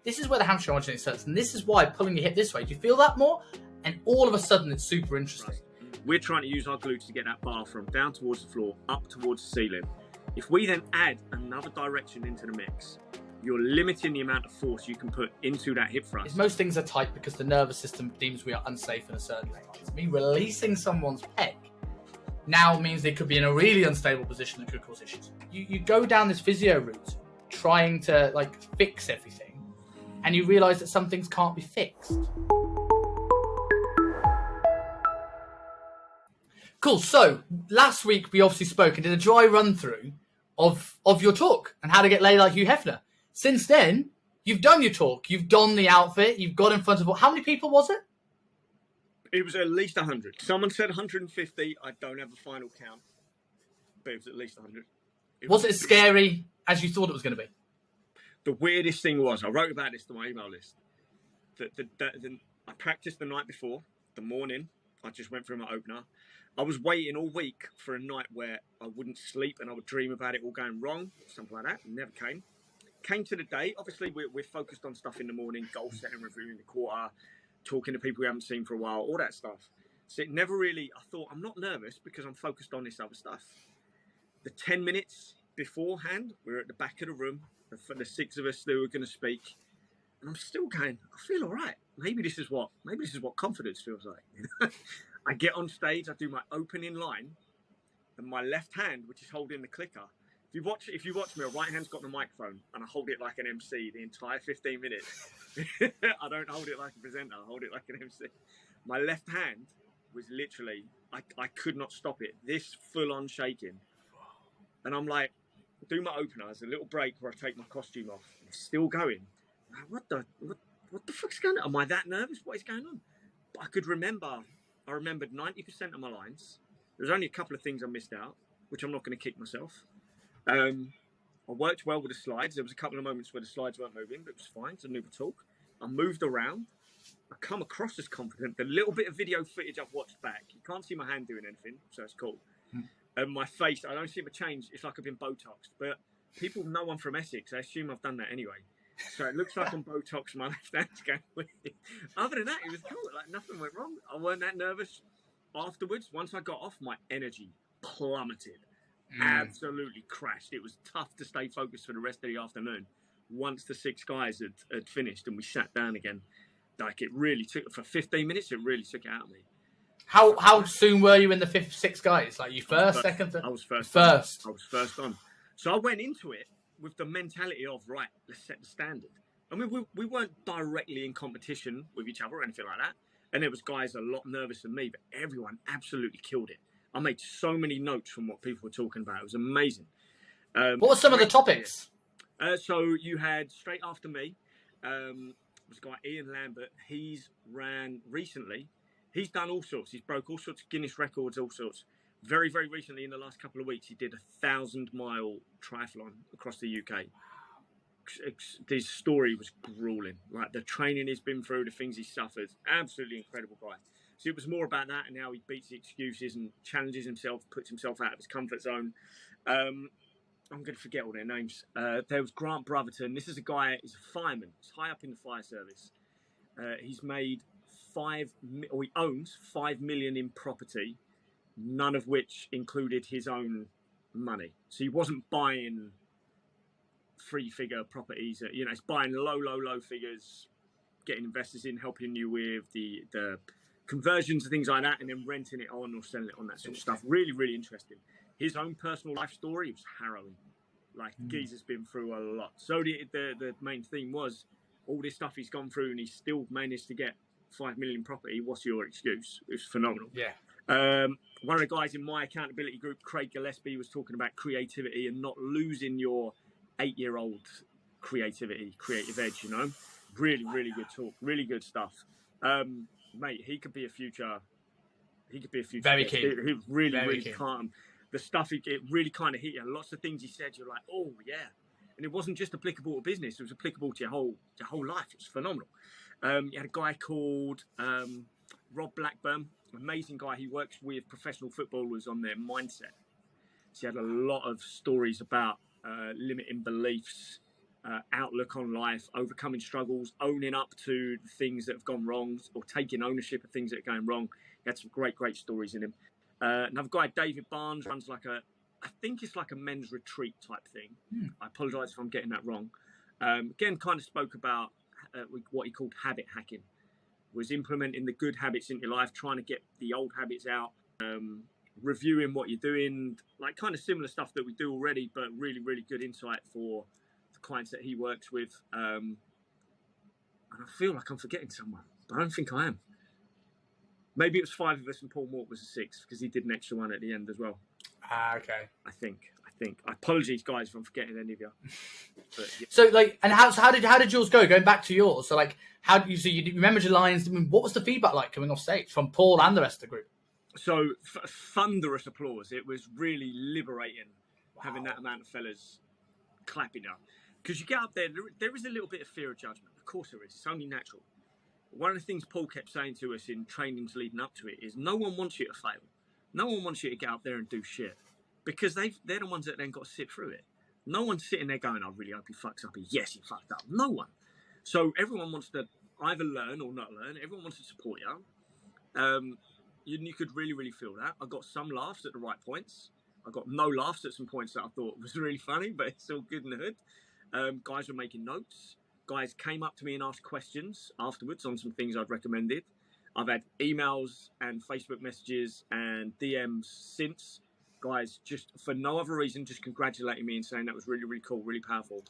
This is where the hamstring originates starts, and this is why pulling your hip this way. Do you feel that more? And all of a sudden, it's super interesting. Right. We're trying to use our glutes to get that bar from down towards the floor, up towards the ceiling. If we then add another direction into the mix, you're limiting the amount of force you can put into that hip thrust. Most things are tight because the nervous system deems we are unsafe in a certain range. It's me releasing someone's pec now means they could be in a really unstable position that could cause issues. You go down this physio route trying to like fix everything, and you realize that some things can't be fixed. Cool. So last week we obviously spoke and did a dry run through of your talk and how to get laid like Hugh Hefner. Since then, you've done your talk, you've donned the outfit, you've got in front of how many people was it? It was at least 100. Someone said 150. I don't have a final count, but it was at least 100. Was it as scary as you thought it was going to be? The weirdest thing was, I wrote about this to my email list. I practiced the night before, the morning. I just went through my opener. I was waiting all week for a night where I wouldn't sleep and I would dream about it all going wrong, something like that. It never came. Came to the day. Obviously, we're focused on stuff in the morning, goal setting, reviewing the quarter, talking to people we haven't seen for a while, all that stuff. So it never really, I thought, I'm not nervous because I'm focused on this other stuff. The 10 minutes beforehand, we were at the back of the room for the 6 of us that were going to speak. And I'm still going, I feel all right. Maybe this is what confidence feels like. I get on stage, I do my opening line, and my left hand, which is holding the clicker. If you watch me, my right hand's got the microphone, and I hold it like an MC the entire 15 minutes. I don't hold it like a presenter, I hold it like an MC. My left hand was literally, I could not stop it. This full-on shaking. And I'm like, do my opener, there's a little break where I take my costume off. And it's still going. What the fuck's going on? Am I that nervous? What is going on? But I remembered 90% of my lines. There was only a couple of things I missed out, which I'm not going to kick myself. I worked well with the slides. There was a couple of moments where the slides weren't moving, but it was fine. It's a new talk. I moved around. I come across as confident. The little bit of video footage I've watched back, you can't see my hand doing anything, so it's cool. And my face, I don't seem to change. It's like I've been Botoxed. But people know I'm from Essex. I assume I've done that anyway. So it looks like I'm Botoxed. My left hand's going weird. Other than that, it was cool. Like nothing went wrong. I weren't that nervous. Afterwards, once I got off, my energy plummeted. Absolutely crashed. It was tough to stay focused for the rest of the afternoon. Once the 6 guys had finished and we sat down again, like it really took, for 15 minutes, it really took it out of me. How soon were you in the 6 guys? Like you second? I was first. First. I was first on. So I went into it with the mentality of, right, let's set the standard. I mean, we weren't directly in competition with each other or anything like that. And there was guys a lot nervous than me, but everyone absolutely killed it. I made so many notes from what people were talking about. It was amazing. What were some of the topics? So you had, straight after me, was a guy, Ian Lambert. He's ran recently. He's done all sorts. He's broke all sorts of Guinness records, all sorts. Very, very recently, in the last couple of weeks, he did a 1,000-mile triathlon across the UK. His story was grueling. Like the training he's been through, the things he suffered. Absolutely incredible guy. So it was more about that and how he beats the excuses and challenges himself, puts himself out of his comfort zone. I'm going to forget all their names. There was Grant Brotherton. This is a guy, he's a fireman. He's high up in the fire service. He's made he owns 5 million in property, none of which included his own money. So he wasn't buying 3-figure properties. He's buying low figures, getting investors in, helping you with the conversions and things like that, and then renting it on or selling it on, that sort of stuff. Really, really interesting. His own personal life story was harrowing. Like, Geezer's been through a lot. So the main theme was all this stuff he's gone through, and he's still managed to get 5 million property. What's your excuse? It was phenomenal. Yeah. One of the guys in my accountability group, Craig Gillespie, was talking about creativity and not losing your 8-year-old creative edge, Really, really good talk. Really good stuff. Mate, he could be a future. Very keen. He really calm. The stuff, it really kind of hit you. Lots of things he said, you're like, oh, yeah. And it wasn't just applicable to business. It was applicable to your whole life. It was phenomenal. You had a guy called Robb Blackburn, amazing guy. He works with professional footballers on their mindset. So he had a lot of stories about limiting beliefs outlook on life, overcoming struggles, owning up to things that have gone wrong, or taking ownership of things that are going wrong. He had some great stories in him. Another guy, David Barnes, runs I think it's like a men's retreat type thing. I apologise if I'm getting that wrong. Again, kind of spoke about what he called habit hacking, was implementing the good habits into your life, trying to get the old habits out, reviewing what you're doing, like kind of similar stuff that we do already, but really good insight for the clients that he works with. And I feel like I'm forgetting someone, but I don't think I am. Maybe it was 5 of us and Paul Mort was the 6th, because he did an extra one at the end as well. Okay. I think. Apologies, guys, if I'm forgetting any of you. But, yeah. So, like, and how did yours go? Going back to yours, so like, you remembered your lines? I mean, what was the feedback like coming off stage from Paul and the rest of the group? So thunderous applause. It was really liberating having that amount of fellas clapping up, because you get up there. There is a little bit of fear of judgment. Of course, there is. It's only natural. One of the things Paul kept saying to us in trainings leading up to it is, no one wants you to fail. No one wants you to get up there and do shit, because they're the ones that then got to sit through it. No one's sitting there going, I really hope he fucks up. Yes, he fucked up. No one. So everyone wants to either learn or not learn. Everyone wants to support you. You could really feel that. I got some laughs at the right points. I got no laughs at some points that I thought was really funny, but it's all good in the hood. Guys were making notes. Guys came up to me and asked questions afterwards on some things I'd recommended. I've had emails and Facebook messages and DMs since. Guys, just for no other reason, just congratulating me and saying that was really cool, really powerful.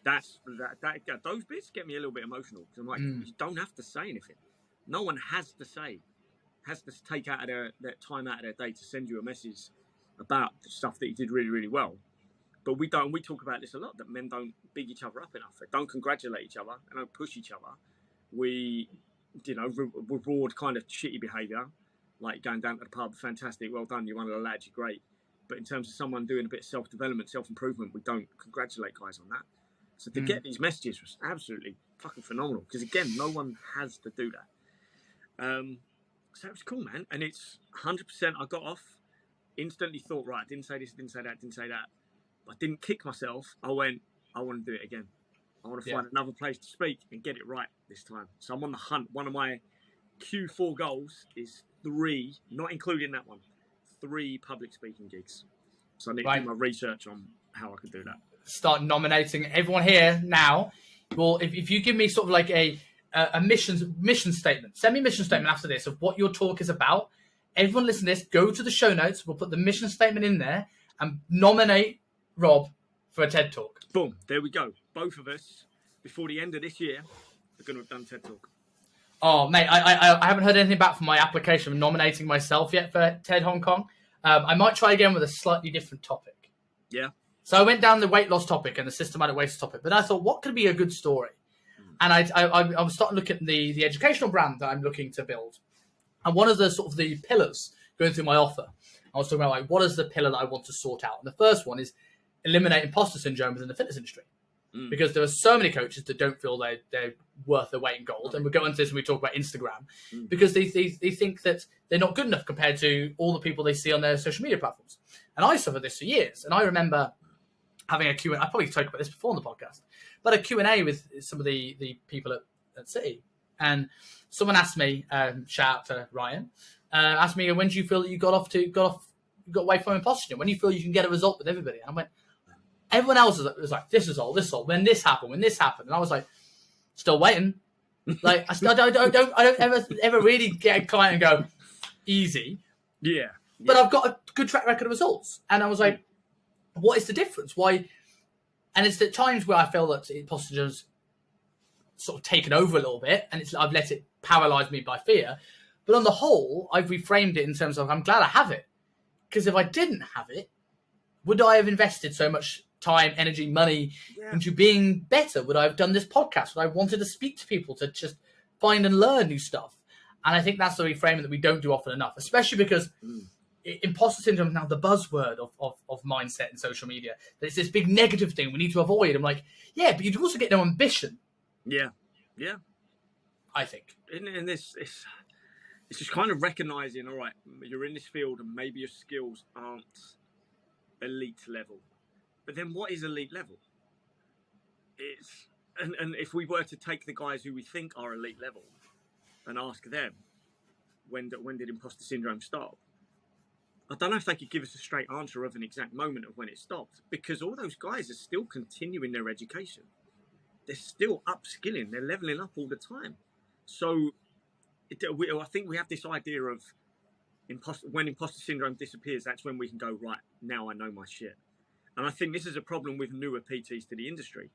That's good. Those bits get me a little bit emotional, because I'm like, you don't have to say anything. No one has to take out of their time out of their day to send you a message about the stuff that you did really well. But we talk about this a lot, that men don't big each other up enough. They don't congratulate each other. They don't push each other. We, reward kind of shitty behaviour, like going down to the pub, fantastic, well done, you're one of the lads, you're great. But in terms of someone doing a bit of self-development, self-improvement, we don't congratulate guys on that. So to get these messages was absolutely fucking phenomenal, because again, no one has to do that. So it was cool, man. And it's 100%. I got off, instantly thought, right, I didn't say this, didn't say that. I didn't kick myself. I went, I want to do it again. I want to find another place to speak and get it right this time. So I'm on the hunt. One of my Q4 goals is 3, not including that one, 3 public speaking gigs. So I need to do my research on how I could do that. Start nominating everyone here now. Well, if you give me sort of like a mission statement, send me a mission statement after this of what your talk is about. Everyone listen to this, go to the show notes. We'll put the mission statement in there and nominate Rob for a TED Talk. Boom, there we go. Both of us, before the end of this year, are going to have done TED Talk. Oh, mate, I haven't heard anything back from my application of nominating myself yet for TED Hong Kong. I might try again with a slightly different topic. Yeah. So I went down the weight loss topic and the systematic weight loss topic, but I thought, what could be a good story? And I was starting to look at the educational brand that I'm looking to build. And one of the sort of the pillars going through my offer, I was talking about, like, what is the pillar that I want to sort out? And the first one is eliminate imposter syndrome within the fitness industry. Because there are so many coaches that don't feel they're worth their weight in gold. And we'll go into this when we talk about Instagram, because they think that they're not good enough compared to all the people they see on their social media platforms. And I suffered this for years. And I remember having a Q&A. I probably talked about this before on the podcast, but a Q&A with some of the people at City. And someone asked me, shout out to Ryan, asked me, when do you feel that you got away from imposter syndrome? When do you feel you can get a result with everybody? And I went, everyone else was like, this result, when this happened. And I was like, still waiting. Like, I don't ever really get a client and go, easy. Yeah. But I've got a good track record of results. And I was like, what is the difference? Why? And it's the times where I feel that imposter syndrome's sort of taken over a little bit, and I've let it paralyze me by fear. But on the whole, I've reframed it in terms of, I'm glad I have it. Because if I didn't have it, would I have invested so much time, energy, money into being better? Would I have done this podcast? Would I have wanted to speak to people to just find and learn new stuff? And I think that's the reframing that we don't do often enough, especially because imposter syndrome is now the buzzword of mindset and social media. It's this big negative thing we need to avoid. I'm like, yeah, but you'd also get no ambition. Yeah. I think. And it's just kind of recognizing, all right, you're in this field and maybe your skills aren't elite level. But then what is elite level? it's and if we were to take the guys who we think are elite level and ask them when did imposter syndrome stop, I don't know if they could give us a straight answer of an exact moment of when it stopped, because all those guys are still continuing their education. They're still upskilling. They're leveling up all the time. So I think we have this idea of when imposter syndrome disappears, that's when we can go, right, now I know my shit. And I think this is a problem with newer PTs to the industry,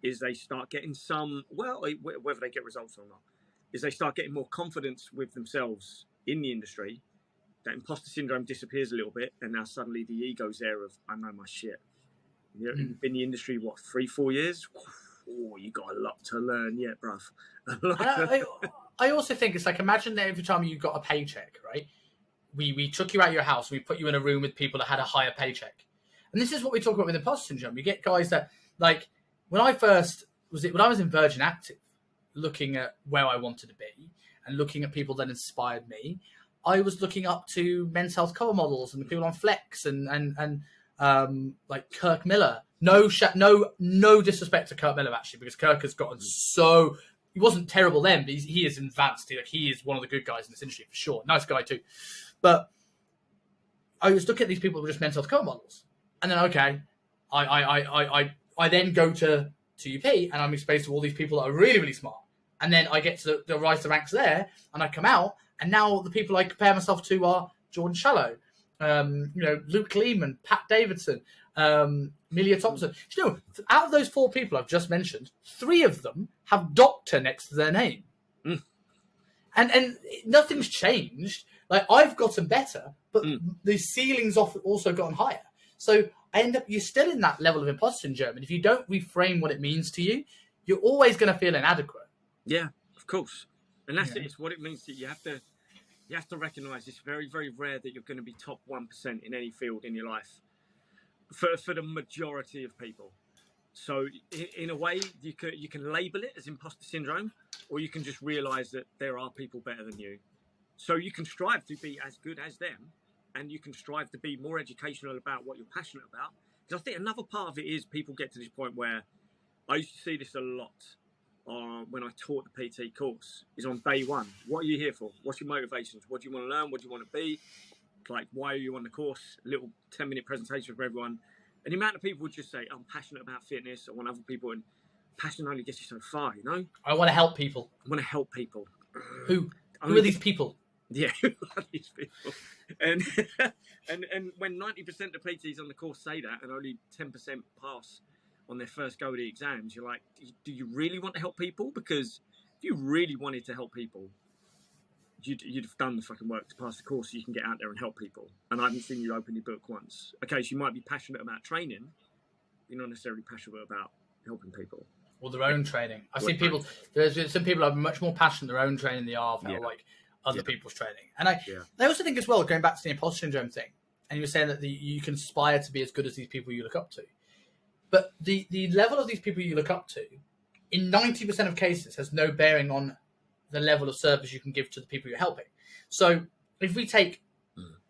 is they start getting whether they get results or not, is they start getting more confidence with themselves in the industry. That imposter syndrome disappears a little bit, and now suddenly the ego's there of, I know my shit. You've been in the industry, what, 3-4 years? Oh, you got a lot to learn yet, bruv. I also think it's like, imagine that every time you got a paycheck, right? We took you out of your house, we put you in a room with people that had a higher paycheck. And this is what we talk about with imposter syndrome. You get guys that, like, when I was in Virgin Active, looking at where I wanted to be and looking at people that inspired me, I was looking up to men's health cover models and the people on Flex and like Kirk Miller. No disrespect to Kirk Miller, actually, because Kirk has gotten so... He wasn't terrible then, but he is advanced. He is one of the good guys in this industry, for sure. Nice guy, too. But I was looking at these people who were just men's health cover models. And then, okay, I then go to UP and I'm exposed to all these people that are really, really smart. And then I get to the rise to ranks there and I come out, and now the people I compare myself to are Jordan Shallow, Luke Lehman, Pat Davidson, Milia Thompson. You know, out of those 4 people I've just mentioned, 3 of them have doctor next to their name. And nothing's changed. Like, I've gotten better, but the ceiling's also gotten higher. So you're still in that level of imposter syndrome. And if you don't reframe what it means to you, you're always going to feel inadequate. Yeah, of course. And that's it. It's what it means to you. You have to recognise it's very, very rare that you're going to be top 1% in any field in your life for the majority of people. So in a way, you can label it as imposter syndrome, or you can just realise that there are people better than you. So you can strive to be as good as them, and you can strive to be more educational about what you're passionate about. Because I think another part of it is people get to this point where I used to see this a lot. When I taught the PT course, is on day one. What are you here for? What's your motivations? What do you want to learn? What do you want to be? Like, why are you on the course? A little 10-minute presentation for everyone. And the amount of people would just say, I'm passionate about fitness. I want other people, and passion only gets you so far, you know? I want to help people. I want to help people. Who are these people? Yeah, who are these people? And when 90% of PTs on the course say that, and only 10% pass on their first go of the exams, you're like, do you really want to help people? Because if you really wanted to help people, you'd have done the fucking work to pass the course so you can get out there and help people. And I haven't seen you open your book once. Okay, so you might be passionate about training, you're not necessarily passionate about helping people. Or their own training. I've seen people, there's some people are much more passionate their own training than they are about like other people's training. And I also think as well, going back to the imposter syndrome thing, and you were saying that you can aspire to be as good as these people you look up to. But the level of these people you look up to, in 90% of cases, has no bearing on the level of service you can give to the people you're helping. So if we take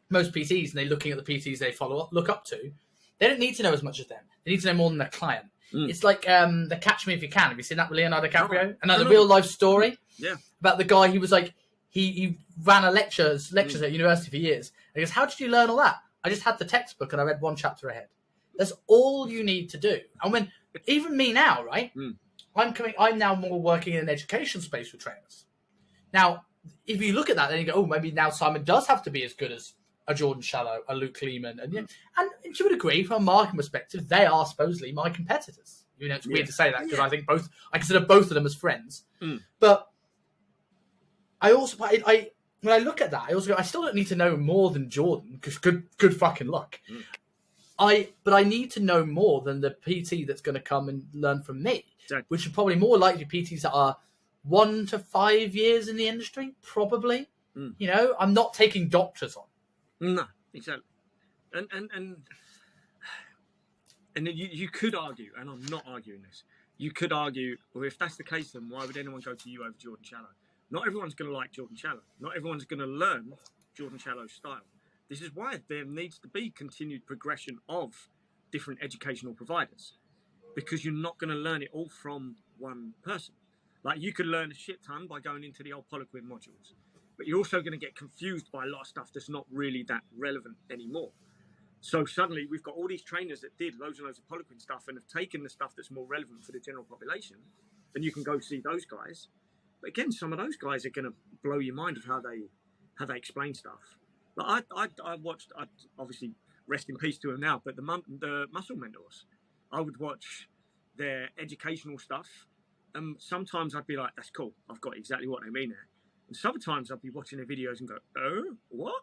most PTs and they're looking at the PTs they look up to, they don't need to know as much as them. They need to know more than their client. It's like the Catch Me If You Can. Have you seen that with Leonardo DiCaprio? And the real life story about the guy who was like, he ran a lectures at university for years. And he goes, how did you learn all that? I just had the textbook and I read one chapter ahead. That's all you need to do. And when even me now, right? I'm now more working in an education space with trainers. Now, if you look at that, then you go, oh, maybe now Simon does have to be as good as a Jordan Shallow, a Luke Lehman, and to a degree, from a marketing perspective, they are supposedly my competitors. You know, it's weird to say that because I consider both of them as friends. But I also, when I look at that, I also go, I still don't need to know more than Jordan because good fucking luck. But I need to know more than the PT that's going to come and learn from me, which are probably more likely PTs that are 1 to 5 years in the industry, probably. You know, I'm not taking doctors on. No, exactly. And then you could argue, and I'm not arguing this, you could argue, well, if that's the case, then why would anyone go to you over Jordan Shallow? Not everyone's going to like Jordan Shallow. Not everyone's going to learn Jordan Shallow's style. This is why there needs to be continued progression of different educational providers. because you're not going to learn it all from one person. Like, you could learn a shit ton by going into the old Poliquin modules, but you're also going to get confused by a lot of stuff that's not really that relevant anymore. So suddenly we've got all these trainers that did loads and loads of Poliquin stuff and have taken the stuff that's more relevant for the general population, and you can go see those guys. But again, some of those guys are going to blow your mind of how they explain stuff. Like, I watched, obviously rest in peace to them now, but the muscle mentors, I would watch their educational stuff, and sometimes I'd be like, that's cool, I've got exactly what they mean there. And sometimes I'd be watching their videos and go, oh, what?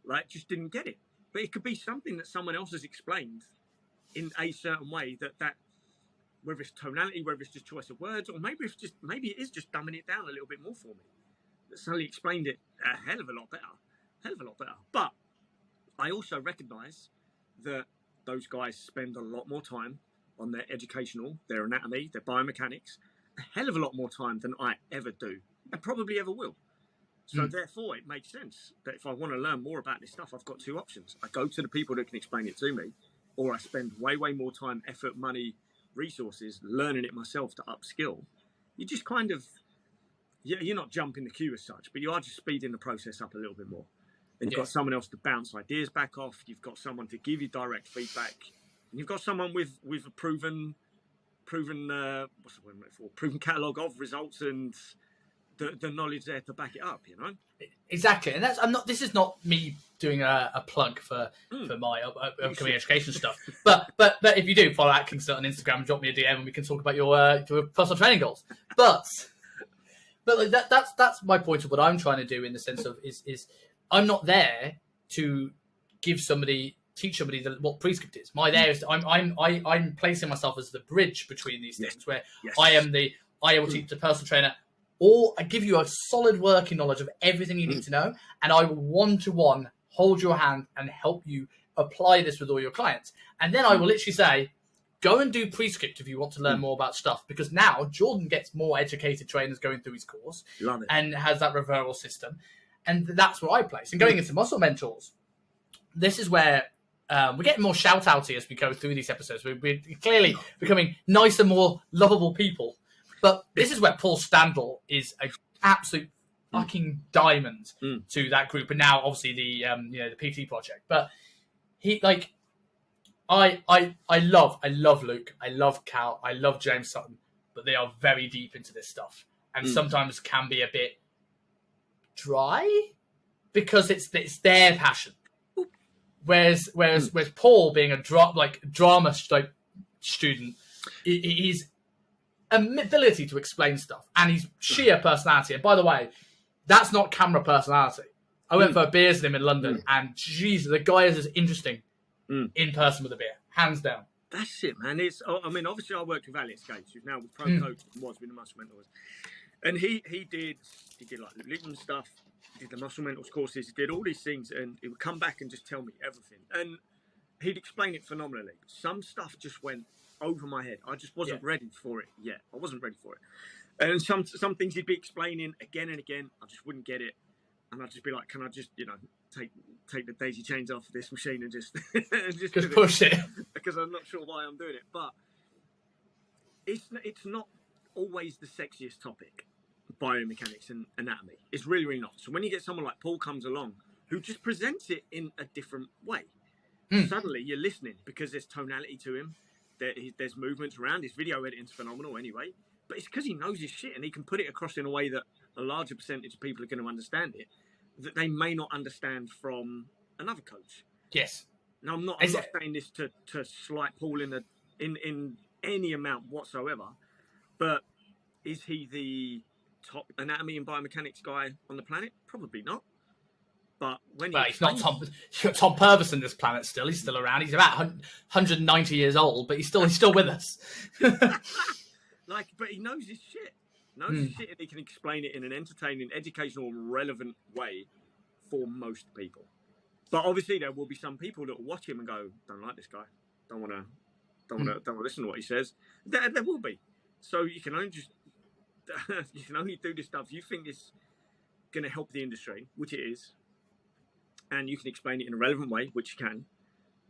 Like, just didn't get it. But it could be something that someone else has explained in a certain way that whether it's tonality, whether it's just choice of words, or maybe it is just dumbing it down a little bit more for me. That suddenly explained it a hell of a lot better. But I also recognise that those guys spend a lot more time on their educational, their anatomy, their biomechanics, a hell of a lot more time than I ever do, and probably ever will. So therefore, it makes sense that if I want to learn more about this stuff, I've got two options. I go to the people that can explain it to me, or I spend way more time, effort, money, resources learning it myself to upskill. You just kind of, you're not jumping the queue as such, but you are just speeding the process up a little bit more. And you've got someone else to bounce ideas back off. You've got someone to give you direct feedback. And you've got someone with a proven what's the word I'm looking for? Proven catalogue of results and the knowledge there to back it up, you know? Exactly. And this is not me doing a plug for my upcoming education stuff. But if you do, follow Atkinson on Instagram and drop me a DM and we can talk about your personal training goals. But like that's my point of what I'm trying to do, in the sense of is I'm not there to teach somebody what prescript is. I'm placing myself as the bridge between these things, where I will teach the personal trainer, or I give you a solid working knowledge of everything you need to know, and I will one-to-one hold your hand and help you apply this with all your clients. And then I will literally say, go and do prescript if you want to learn more about stuff, because now Jordan gets more educated trainers going through his course and has that referral system. And that's where I place. And going into muscle mentors, this is where we're getting more shout-outy as we go through these episodes. We're clearly becoming nicer, more lovable people. But this is where Paul Standall is an absolute fucking diamond to that group. And now, obviously, the PT project. But he, like, I love Luke. I love Cal. I love James Sutton. But they are very deep into this stuff. And sometimes can be a bit dry because it's their passion. Whereas Paul, being a drama student, his ability to explain stuff and his sheer personality. And by the way, that's not camera personality. I went for beers with him in London, and Jesus, the guy is as interesting in person with a beer, hands down. That's it, man. Obviously, I worked with Alex Gates, who's now with Pro Coach and was with the Muscle Mentors, and he did like the Littman stuff. Did the Muscle Mentors courses, he did all these things, and he would come back and just tell me everything. And he'd explain it phenomenally. Some stuff just went over my head. I just wasn't ready for it yet. I wasn't ready for it. And some things he'd be explaining again and again, I just wouldn't get it. And I'd just be like, can I just, take the daisy chains off this machine and just just push it? Because I'm not sure why I'm doing it. But it's not always the sexiest topic. Biomechanics and anatomy. It's really, really not. So when you get someone like Paul comes along who just presents it in a different way, suddenly you're listening, because there's tonality to him, there's movements around. His video editing's phenomenal anyway, but it's because he knows his shit and he can put it across in a way that a larger percentage of people are going to understand it that they may not understand from another coach. Yes. Now I'm not saying this to slight Paul in any amount whatsoever, but is he the top anatomy and biomechanics guy on the planet? Probably not. But he's not Tom. You've got Tom Purvis on this planet still. He's still around. He's about 190 years old, but he's still with us. But he knows his shit. His shit, and he can explain it in an entertaining, educational, relevant way for most people. But obviously, there will be some people that will watch him and go, "Don't like this guy. Don't want to listen to what he says." There will be. So you can only do this stuff you think is going to help the industry, which it is, and you can explain it in a relevant way, which you can.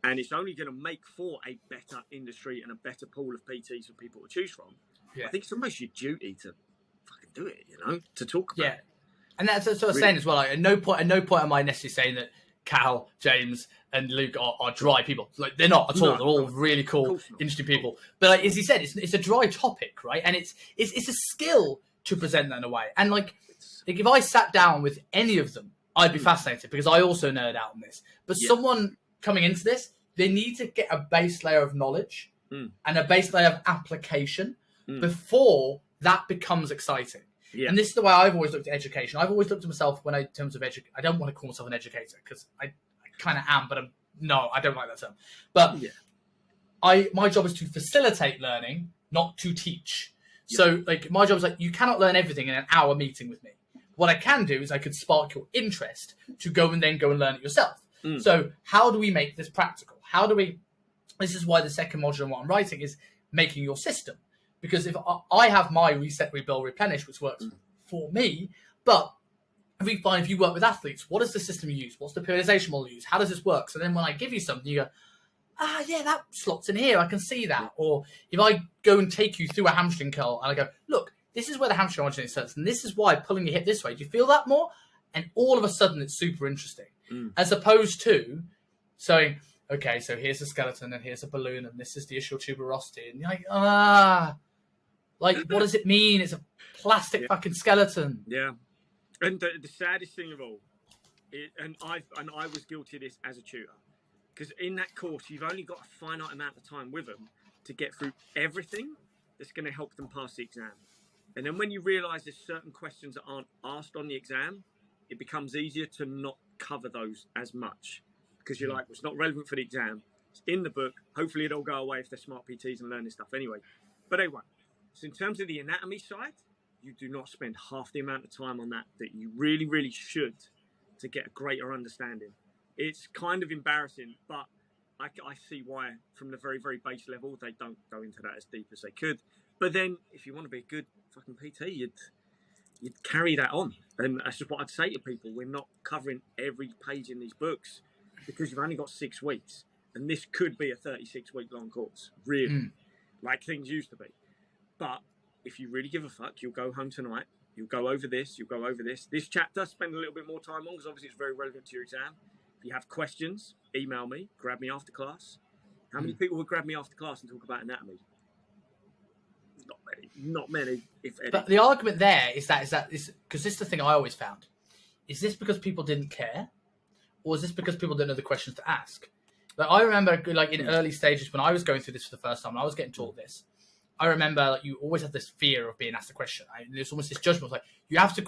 and it's only going to make for a better industry and a better pool of PTs for people to choose from. Yeah. I think it's almost your duty to fucking do it, to talk about it. And that's what I was saying as well. Like, at no point am I necessarily saying that Cal, James, and Luke are dry people. Like, they're not at all. They're all really cool, interesting people. But like, as he said, it's a dry topic, right? And it's a skill to present that in a way. And like if I sat down with any of them, I'd be fascinated because I also nerd out on this. But someone coming into this, they need to get a base layer of knowledge and a base layer of application before that becomes exciting. Yeah. And this is the way I've always looked at education. I've always looked at myself in terms of education. I don't want to call myself an educator because I kind of am, but I don't like that term. But my job is to facilitate learning, not to teach. Yeah. So like my job is like, you cannot learn everything in an hour meeting with me. What I can do is I could spark your interest to go and learn it yourself. So how do we make this practical? This is why the second module in what I'm writing is making your system. Because if I have my reset, rebuild, replenish, which works for me, but if you work with athletes, what is the system you use? What's the periodization model you use? How does this work? So then when I give you something, you go, that slots in here. I can see that. Or if I go and take you through a hamstring curl and I go, look, this is where the hamstring origin inserts, and this is why pulling your hip this way. Do you feel that more? And all of a sudden, it's super interesting. As opposed to saying, okay, so here's the skeleton, and here's a balloon, and this is the ischial tuberosity. And you're like, what does it mean? It's a plastic fucking skeleton. Yeah. And the saddest thing of all, and I was guilty of this as a tutor, because in that course, you've only got a finite amount of time with them to get through everything that's going to help them pass the exam. And then when you realise there's certain questions that aren't asked on the exam, it becomes easier to not cover those as much. Because you're like, well, it's not relevant for the exam. It's in the book. Hopefully it'll go away if they're smart PTs and learn this stuff anyway. But they won't. So in terms of the anatomy side, you do not spend half the amount of time on that you really, really should to get a greater understanding. It's kind of embarrassing, but I see why from the very, very base level, they don't go into that as deep as they could. But then if you want to be a good fucking PT, you'd carry that on. And that's just what I'd say to people. We're not covering every page in these books because you've only got 6 weeks. And this could be a 36-week long course, really, like things used to be. But if you really give a fuck, you'll go home tonight. You'll go over this. You'll go over this. This chapter, spend a little bit more time on because obviously it's very relevant to your exam. If you have questions, email me. Grab me after class. How many people would grab me after class and talk about anatomy? Not many, if any. But the argument there is because this is the thing I always found. Is this because people didn't care? Or is this because people didn't know the questions to ask? Like, I remember like in early stages when I was going through this for the first time, and I was getting taught this, I remember like you always have this fear of being asked a question. There's almost this judgment like you've answered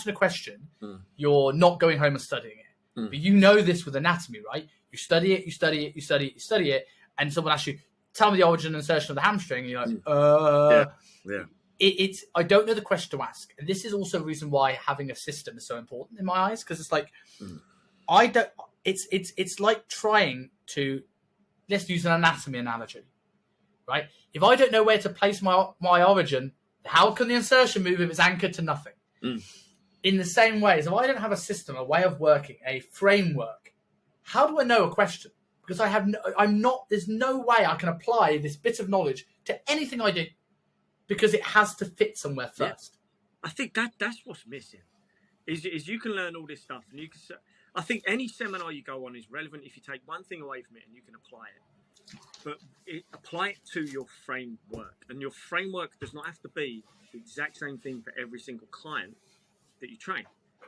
a question, you're not going home and studying it. But you know this with anatomy, right? You study it, and someone asks you, tell me the origin and insertion of the hamstring, and you're like, It's I don't know the question to ask. And this is also a reason why having a system is so important in my eyes, because it's like it's like trying to, let's use an anatomy analogy, right? If I don't know where to place my origin, how can the insertion move if it's anchored to nothing? In the same way, as if I don't have a system, a way of working, a framework, how do I know a question? Because there's no way I can apply this bit of knowledge to anything I do, because it has to fit somewhere first. Yeah. I think that's what's missing, is you can learn all this stuff, and I think any seminar you go on is relevant if you take one thing away from it and you can apply it. But apply it to your framework, and your framework does not have to be the exact same thing for every single client that you train.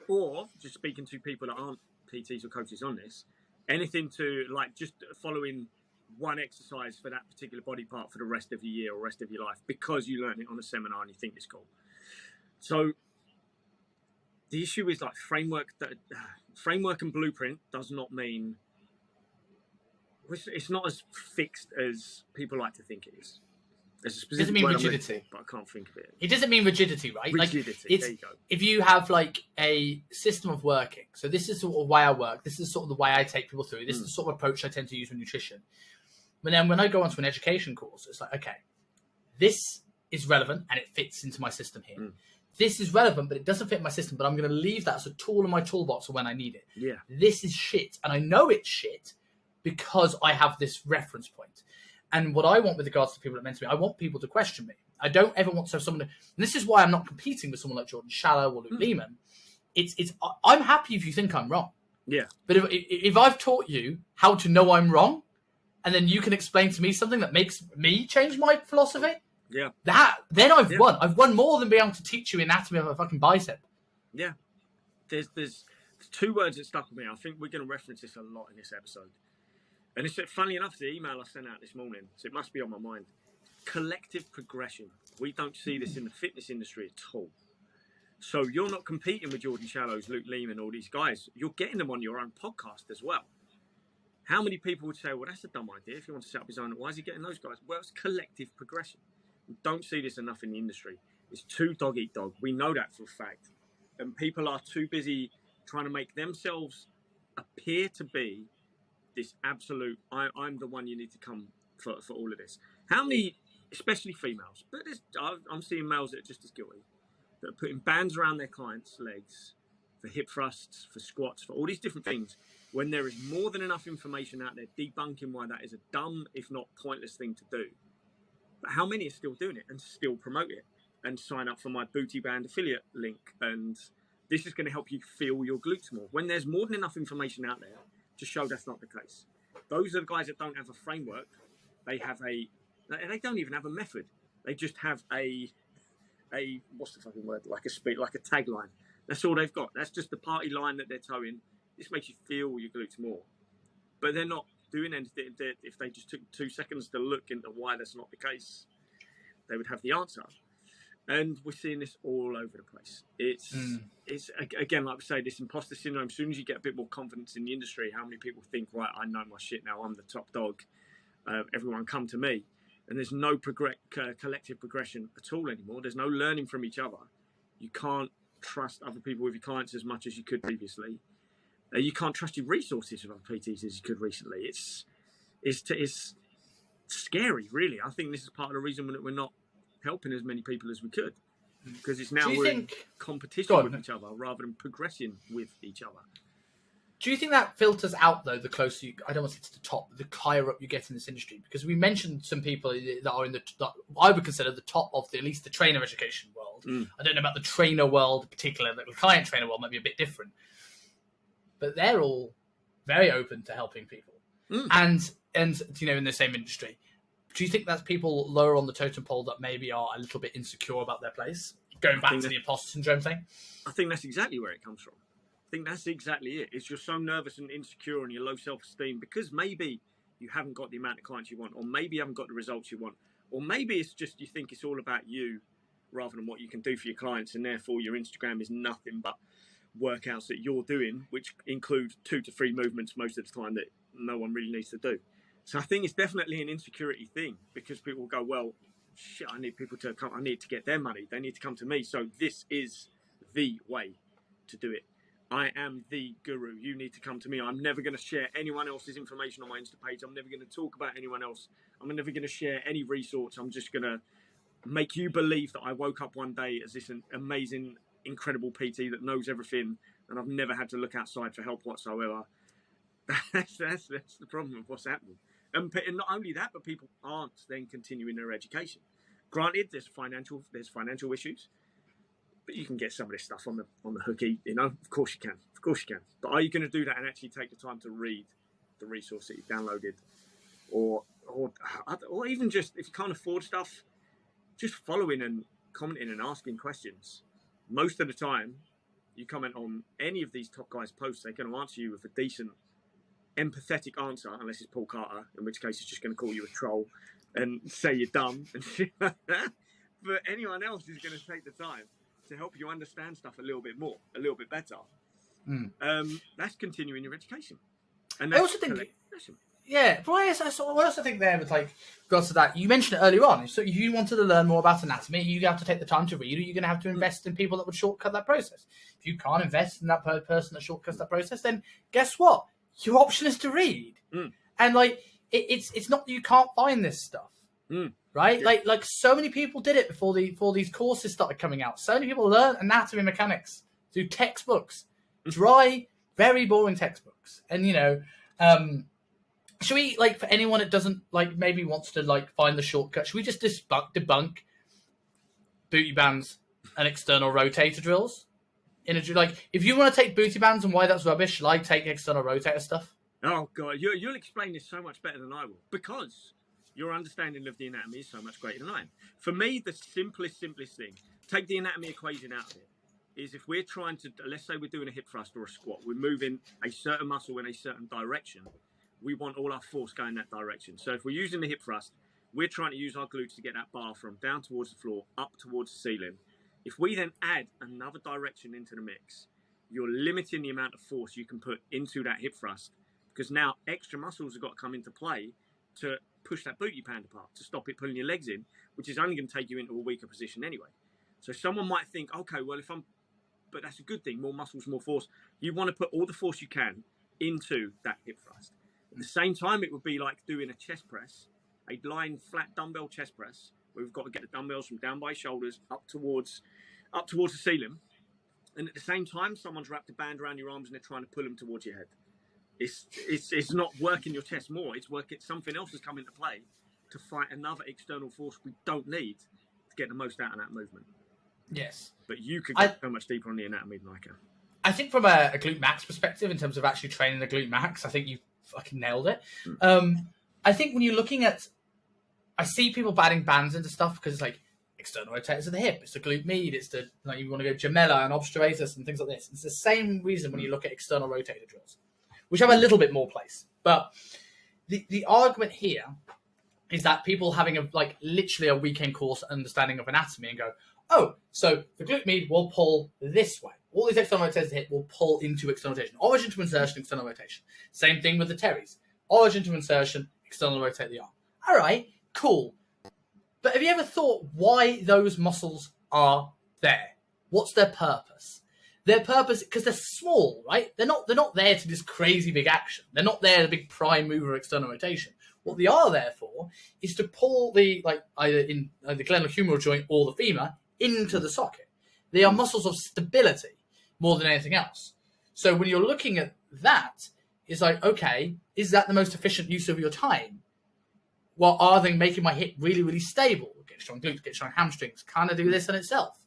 Or, just speaking to people that aren't PTs or coaches on this, anything to like just following one exercise for that particular body part for the rest of your year or rest of your life because you learn it on a seminar and you think it's cool. So the issue is like framework and blueprint does not mean, it's not as fixed as people like to think it is. There's a specific doesn't mean word rigidity, but I can't think of it. It doesn't mean rigidity, right? Rigidity. Like, there you go. If you have like a system of working, so this is sort of the way I work. This is sort of the way I take people through. This is the sort of approach I tend to use with nutrition. But then when I go onto an education course, it's like, okay, this is relevant and it fits into my system here. This is relevant, but it doesn't fit my system. But I'm going to leave that as a tool in my toolbox for when I need it. Yeah. This is shit, and I know it's shit, because I have this reference point. And what I want with regards to people that mentor me, I want people to question me. I don't ever want to have someone. And this is why I'm not competing with someone like Jordan Shallow or Luke Lehman. I'm happy if you think I'm wrong. Yeah. But if I've taught you how to know I'm wrong, and then you can explain to me something that makes me change my philosophy, then I've won. I've won more than being able to teach you anatomy of a fucking bicep. Yeah. There's two words that stuck with me. I think we're going to reference this a lot in this episode. And it's funny enough, the email I sent out this morning, so it must be on my mind. Collective progression. We don't see this in the fitness industry at all. So you're not competing with Jordan Shallows, Luke Lehman, all these guys. You're getting them on your own podcast as well. How many people would say, well, that's a dumb idea. If he wants to set up his own, why is he getting those guys? Well, it's collective progression. We don't see this enough in the industry. It's too dog eat dog. We know that for a fact. And people are too busy trying to make themselves appear to be this absolute, I'm the one you need to come for all of this. How many, especially females, but I'm seeing males that are just as guilty, that are putting bands around their clients' legs for hip thrusts, for squats, for all these different things, when there is more than enough information out there debunking why that is a dumb, if not pointless thing to do. But how many are still doing it and still promote it and sign up for my Booty Band affiliate link? And this is going to help you feel your glutes more. When there's more than enough information out there to show that's not the case. Those are the guys that don't have a framework. They don't even have a method. They just have a what's the fucking word? Like a tagline. That's all they've got. That's just the party line that they're towing. This makes you feel your glutes more. But they're not doing anything. If they just took 2 seconds to look into why that's not the case, they would have the answer. And we're seeing this all over the place. It's again, like we say, this imposter syndrome. As soon as you get a bit more confidence in the industry, how many people think, right, I know my shit now, I'm the top dog, everyone come to me. And there's no collective progression at all anymore. There's no learning from each other. You can't trust other people with your clients as much as you could previously. You can't trust your resources with other PTs as you could recently. It's scary, really. I think this is part of the reason that we're not helping as many people as we could, because it's now we're in competition with each other rather than progressing with each other. Do you think that filters out, though, the closer you, I don't want to get to the top, the higher up you get in this industry? Because we mentioned some people that are in that I would consider the top of at least the trainer education world. I don't know about the trainer world in particular. The client trainer world might be a bit different. But they're all very open to helping people. And you know, in the same industry. Do you think that's people lower on the totem pole that maybe are a little bit insecure about their place? Going back to the imposter syndrome thing? I think that's exactly where it comes from. I think that's exactly it. It's you're so nervous and insecure and you're low self-esteem because maybe you haven't got the amount of clients you want, or maybe you haven't got the results you want, or maybe it's just you think it's all about you rather than what you can do for your clients, and therefore your Instagram is nothing but workouts that you're doing, which include 2 to 3 movements most of the time that no one really needs to do. So I think it's definitely an insecurity thing, because people go, well, shit, I need people to come, I need to get their money, they need to come to me, so this is the way to do it. I am the guru, you need to come to me. I'm never going to share anyone else's information on my Insta page. I'm never going to talk about anyone else. I'm never going to share any resource. I'm just going to make you believe that I woke up one day as this amazing, incredible PT that knows everything, and I've never had to look outside for help whatsoever. That's the problem with what's happening. And not only that, but people aren't then continuing their education. Granted, there's financial issues, but you can get some of this stuff on the hooky, you know. Of course you can. But are you going to do that and actually take the time to read the resource that you've downloaded, or even just, if you can't afford stuff, just following and commenting and asking questions. Most of the time, you comment on any of these top guys' posts, they're going to answer you with a decent, empathetic answer, unless it's Paul Carter, in which case he's just going to call you a troll and say you're dumb and shit like that. But anyone else is going to take the time to help you understand stuff a little bit more, a little bit better. That's continuing your education. And that's, I also think, yeah, but I also think there with like regards to that, you mentioned it earlier on. So if you wanted to learn more about anatomy, you have to take the time to read, or you're going to have to invest in people that would shortcut that process. If you can't invest in that person that shortcuts that process, then guess what? Your option is to read. And like it's not that you can't find this stuff. Right? Yeah. Like so many people did it before these courses started coming out. So many people learned anatomy mechanics through textbooks, dry, very boring textbooks. And you know, should we, like, for anyone that doesn't, like, maybe wants to, like, find the shortcut, should we just debunk booty bands and external rotator drills? Like, if you want to take booty bands and why that's rubbish, shall I take external rotator stuff? Oh God, you'll explain this so much better than I will, because your understanding of the anatomy is so much greater than I am. For me, the simplest thing, take the anatomy equation out of it, is if we're trying to, let's say we're doing a hip thrust or a squat, we're moving a certain muscle in a certain direction, we want all our force going that direction. So if we're using the hip thrust, we're trying to use our glutes to get that bar from down towards the floor, up towards the ceiling. If we then add another direction into the mix, you're limiting the amount of force you can put into that hip thrust, because now extra muscles have got to come into play to push that booty band apart, to stop it pulling your legs in, which is only going to take you into a weaker position anyway. So someone might think, okay, well, but that's a good thing, more muscles, more force. You want to put all the force you can into that hip thrust. At the same time, it would be like doing a chest press, a lying flat dumbbell chest press, where we've got to get the dumbbells from down by shoulders up towards the ceiling. And at the same time, someone's wrapped a band around your arms and they're trying to pull them towards your head. It's not working your chest more. It's working, something else has come into play to fight another external force we don't need to get the most out of that movement. Yes. But you could go so much deeper on the anatomy than I can. I think from a glute max perspective, in terms of actually training the glute max, I think you fucking nailed it. I think when you're looking at, I see people batting bands into stuff because it's like external rotators of the hip, it's the glute med, it's the, like, you want to go gemella and obturator and things like this. It's the same reason when you look at external rotator drills, which have a little bit more place. But the argument here is that people having literally a weekend course understanding of anatomy and go, oh, so the glute med will pull this way. All these external rotators of the hip will pull into external rotation. Origin to insertion, external rotation. Same thing with the teres. Origin to insertion, external rotate the arm. All right, cool. But have you ever thought why those muscles are there? What's their purpose? Their purpose, because they're small, right? They're not there to this crazy big action. They're not there to big prime mover external rotation. What they are there for is to pull the, either in the glenohumeral joint or the femur into the socket. They are muscles of stability more than anything else. So when you're looking at that, it's like, okay, is that the most efficient use of your time? Well, are they making my hip really, really stable? Get strong glutes, get strong hamstrings, kind of do this in itself.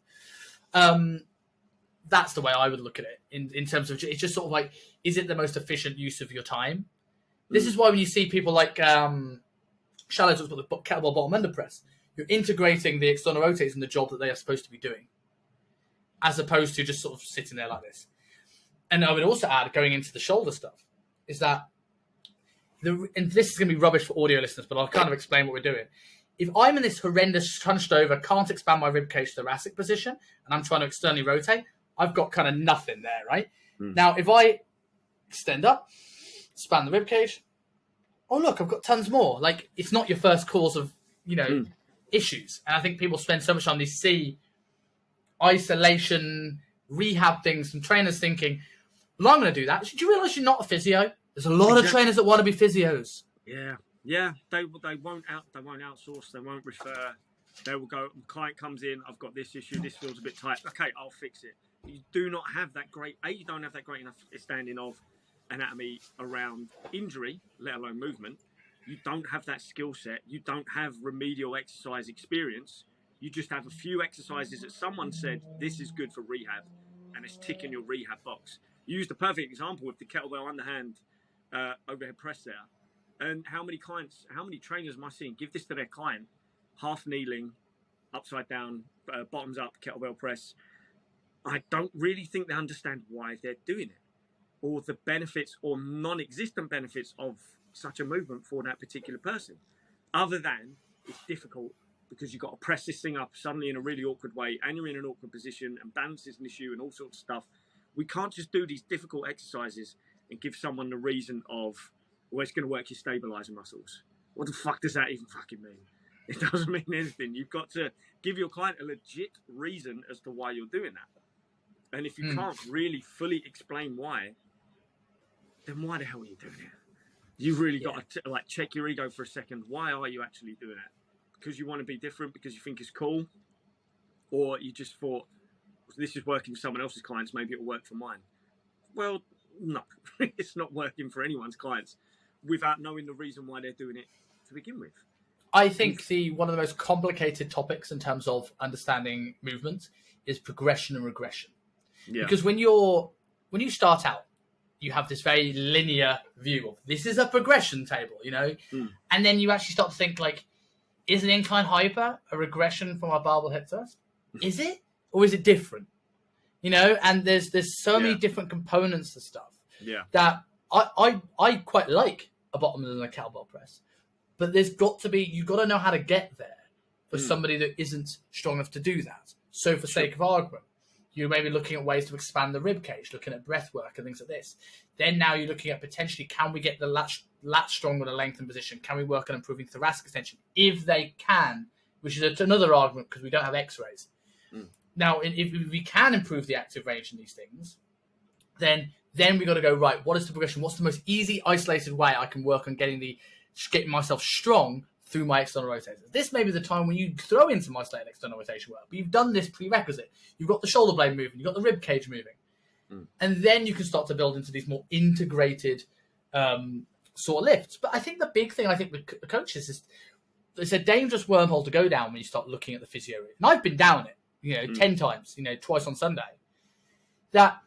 That's the way I would look at it in terms of, it's just sort of like, is it the most efficient use of your time? This is why when you see people like Shallow talks about the kettlebell bottom under press, you're integrating the external rotators in the job that they are supposed to be doing, as opposed to just sort of sitting there like this. And I would also add, going into the shoulder stuff, is that, and this is going to be rubbish for audio listeners, but I'll kind of explain what we're doing. If I'm in this horrendous hunched over, can't expand my ribcage thoracic position, and I'm trying to externally rotate, I've got kind of nothing there, right? Now, if I extend up, span the ribcage, oh look, I've got tons more. Like, it's not your first cause of, issues. And I think people spend so much on these isolation, rehab things, and trainers thinking, well, I'm going to do that. Do you realize you're not a physio? There's a lot of trainers that want to be physios. Yeah. They won't outsource. They won't refer. They will go. Client comes in. I've got this issue. This feels a bit tight. Okay, I'll fix it. You do not have that great. You don't have that great enough understanding of anatomy around injury, let alone movement. You don't have that skill set. You don't have remedial exercise experience. You just have a few exercises that someone said this is good for rehab, and it's ticking your rehab box. You used a perfect example with the kettlebell underhand overhead press there. And how many trainers am I seeing give this to their client, half kneeling, upside down, bottoms up, kettlebell press? I don't really think they understand why they're doing it, or the benefits or non-existent benefits of such a movement for that particular person, other than it's difficult because you've got to press this thing up suddenly in a really awkward way, and you're in an awkward position, and balance is an issue, and all sorts of stuff. We can't just do these difficult exercises and give someone the reason of, well, it's going to work your stabilizer muscles. What the fuck does that even fucking mean? It doesn't mean anything. You've got to give your client a legit reason as to why you're doing that. And if you can't really fully explain why, then why the hell are you doing it? You've really got to check your ego for a second. Why are you actually doing it? Because you want to be different, because you think it's cool, or you just thought, this is working for someone else's clients, maybe it'll work for mine. Well, no, it's not working for anyone's clients. without knowing the reason why they're doing it to begin with. I think one of the most complicated topics in terms of understanding movement is progression and regression. Yeah. Because when you start out, you have this very linear view of this is a progression table, and then you actually start to think like, is an incline hyper a regression from our barbell hip thrust? Is it, or is it different? And there's so many different components to stuff that I quite like a bottom than a cowbell press, but you've got to know how to get there for somebody that isn't strong enough to do that. So for sake of argument, you may be looking at ways to expand the rib cage, looking at breath work and things like this. Then now you're looking at potentially, can we get the latch strong with a lengthened position? Can we work on improving thoracic extension? If they can, which is another argument because we don't have x-rays. Now, if we can improve the active range in these things, then we got to go, right, what is the progression? What's the most easy, isolated way I can work on getting myself strong through my external rotators? This may be the time when you throw in some isolated external rotation work, but you've done this prerequisite. You've got the shoulder blade moving, you've got the rib cage moving. And then you can start to build into these more integrated sort of lifts. But I think the big thing, with the coaches is it's a dangerous wormhole to go down when you start looking at the physio route. And I've been down it, 10 times, twice on Sunday. That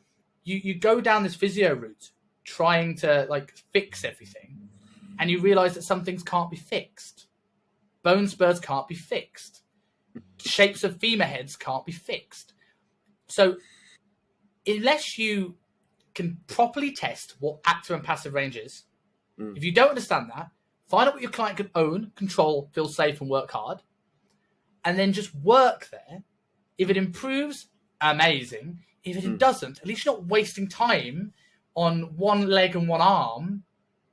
you go down this physio route trying to fix everything, and you realize that some things can't be fixed. Bone spurs can't be fixed. Shapes of femur heads can't be fixed. So unless you can properly test what active and passive range is, if you don't understand that, find out what your client can own, control, feel safe, and work hard, and then just work there. If it improves, amazing. If it doesn't, at least you're not wasting time on one leg and one arm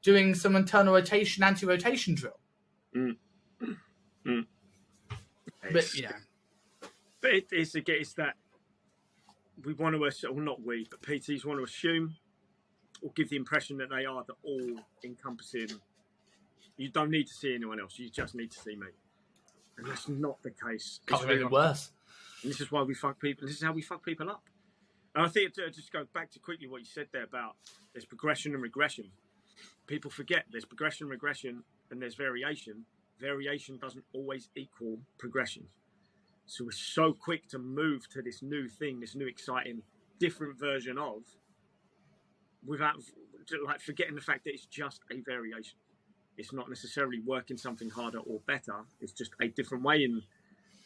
doing some internal rotation, anti-rotation drill. But, but it's that we want to assume, well, not we, but PTs want to assume or give the impression that they are the all-encompassing. You don't need to see anyone else. You just need to see me, and that's not the case. Can't be worse. And this is why we fuck people. This is how we fuck people up. And I think just go back to quickly what you said there about there's progression and regression. People forget there's progression, regression, and there's variation. Variation doesn't always equal progression. So we're so quick to move to this new thing, this new exciting, different version of, without forgetting the fact that it's just a variation. It's not necessarily working something harder or better. It's just a different way. And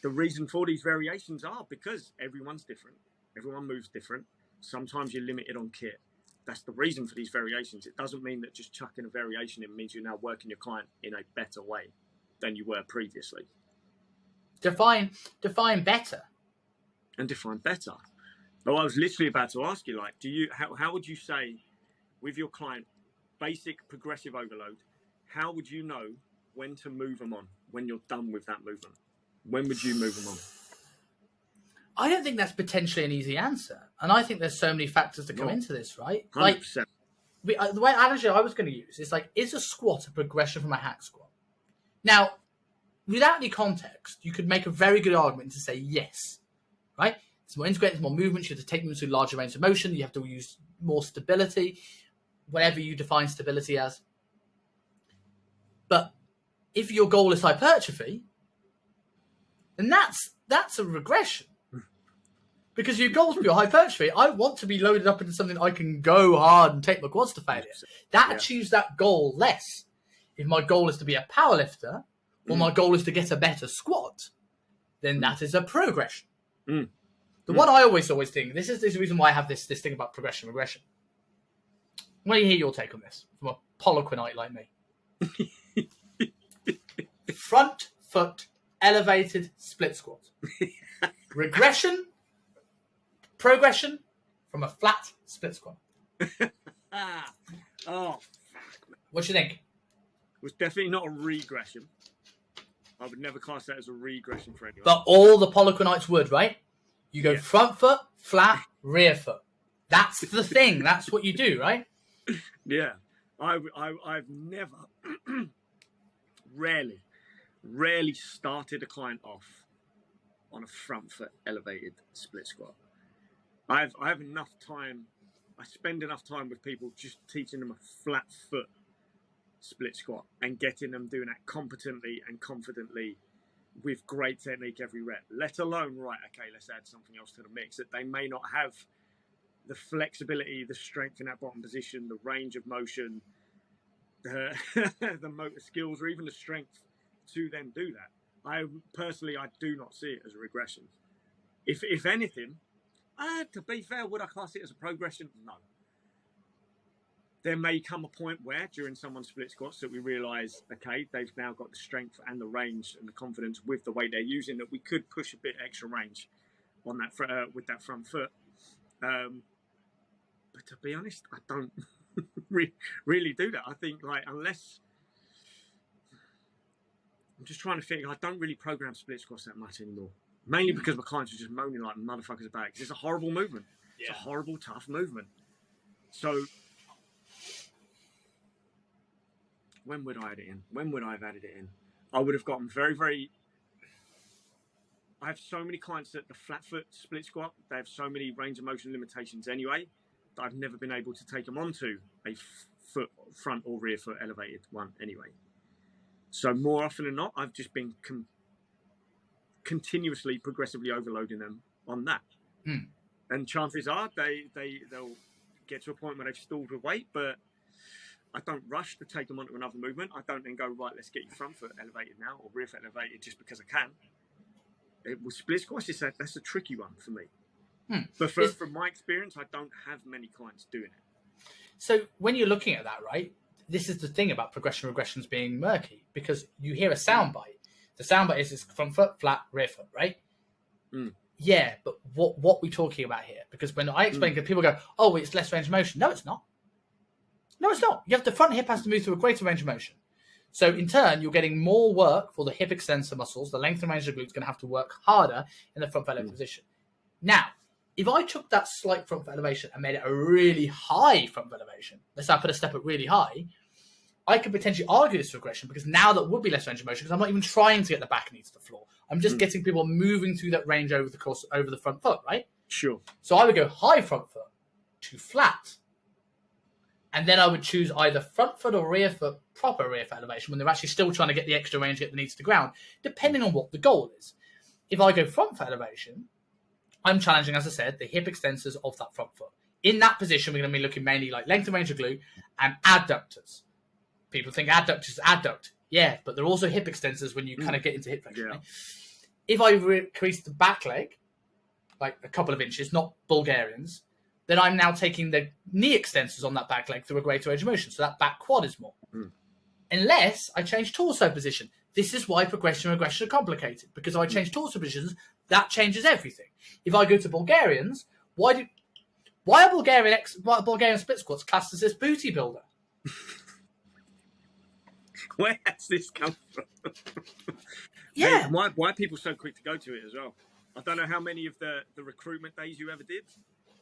the reason for these variations are because everyone's different. Everyone moves different. Sometimes you're limited on kit. That's the reason for these variations. It doesn't mean that just chucking a variation in means you're now working your client in a better way than you were previously. Define better. And define better. Well, I was literally about to ask you, how would you say with your client, basic progressive overload, how would you know when to move them on, when you're done with that movement? When would you move them on? I don't think that's potentially an easy answer. And I think there's so many factors to come into this, right? 100%. The way analogy I was going to use is is a squat a progression from a hack squat? Now, without any context, you could make a very good argument to say yes, right? It's more integrated, it's more movement. You have to take movements to larger range of motion. You have to use more stability, whatever you define stability as. But if your goal is hypertrophy, then that's a regression. Because your goal is pure hypertrophy. I want to be loaded up into something I can go hard and take my quads to failure. That achieves that goal less. If my goal is to be a powerlifter, or my goal is to get a better squat, then that is a progression. The one I always think, this is the reason why I have this thing about progression, regression. I want to hear your take on this from a polyquinite like me. Front foot elevated split squat. Regression, progression from a flat split squat. What do you think? It was definitely not a regression. I would never class that as a regression for anyone. But all the polyquinites would, right? You go front foot, flat, rear foot. That's the thing. That's what you do, right? Yeah. I've never, rarely started a client off on a front foot elevated split squat. I have enough time. I spend enough time with people just teaching them a flat foot split squat and getting them doing that competently and confidently with great technique every rep, let alone, right, okay, let's add something else to the mix that they may not have the flexibility, the strength in that bottom position, the range of motion, the motor skills, or even the strength to then do that. I do not see it as a regression. If anything, to be fair, would I class it as a progression? No. There may come a point where during someone's split squats that we realise, okay, they've now got the strength and the range and the confidence with the weight they're using that we could push a bit extra range on that with that front foot. But to be honest, I don't really do that. I think, like, unless I'm just trying to think, I don't really program split squats that much anymore. Mainly because my clients are just moaning like motherfuckers about it. It's a horrible movement. It's a horrible, tough movement. So when would I add it in? When would I have added it in? I would have gotten very... I have so many clients that the flat foot split squat, they have so many range of motion limitations anyway, that I've never been able to take them onto a foot, front or rear foot elevated one anyway. So more often than not, I've just been continuously, progressively overloading them on that. And chances are they'll get to a point where they've stalled with weight, but I don't rush to take them onto another movement. I don't then go, right, let's get your front foot elevated now or rear foot elevated just because I can. With split squats, that's a tricky one for me. But from my experience, I don't have many clients doing it. So when you're looking at that, right, this is the thing about progression regressions being murky, because you hear a soundbite. The soundbite is front foot, flat, rear foot, right? Yeah, but what we talking about here? Because when I explain, people go, oh, it's less range of motion. No, it's not. No, it's not. You have the front hip has to move through a greater range of motion. So in turn, you're getting more work for the hip extensor muscles. The length and range of the glute is going to have to work harder in the front foot elevation position. Now, if I took that slight front foot elevation and made it a really high front foot elevation, let's say I put a step at really high, I could potentially argue this regression, because now that would be less range of motion, because I'm not even trying to get the back knee to the floor. I'm just getting people moving through that range over the front foot, right? Sure. So I would go high front foot to flat. And then I would choose either front foot or rear foot, proper rear foot elevation, when they're actually still trying to get the extra range, get the knees to the ground, depending on what the goal is. If I go front foot elevation, I'm challenging, as I said, the hip extensors of that front foot. In that position, we're going to be looking mainly like length and range of glute and adductors. People think adductors is adduct. Yeah, but they're also hip extensors when you kind of get into hip flexion. Right? If I increase the back leg, like a couple of inches, not Bulgarians, then I'm now taking the knee extensors on that back leg through a greater range of motion. So that back quad is more. Unless I change torso position. This is why progression and regression are complicated. Because if I change torso positions, that changes everything. If I go to Bulgarians, why are Bulgarian split squats classed as this booty builder? Where has this come from? Yeah. Hey, why are people so quick to go to it as well? I don't know how many of the recruitment days you ever did.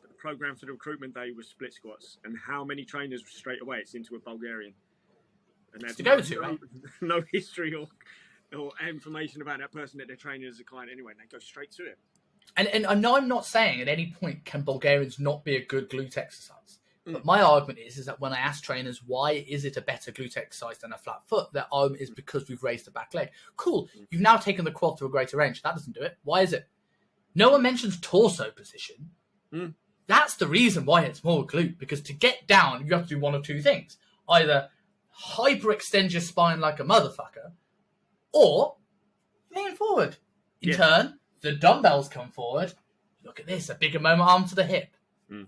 But the program for the recruitment day was split squats, and how many trainers straight away it's into a Bulgarian. And it's to go to, right? No history or information about that person that they're training as a client anyway, and they go straight to it. And I know I'm not saying at any point can Bulgarians not be a good glute exercise. But my argument is that when I ask trainers, why is it a better glute exercise than a flat foot? Their argument is because we've raised the back leg. Cool. You've now taken the quad to a greater range. That doesn't do it. Why is it? No one mentions torso position. That's the reason why it's more glute. Because to get down, you have to do one of two things. Either hyperextend your spine like a motherfucker, or lean forward. In turn, the dumbbells come forward. Look at this, a bigger moment arm to the hip.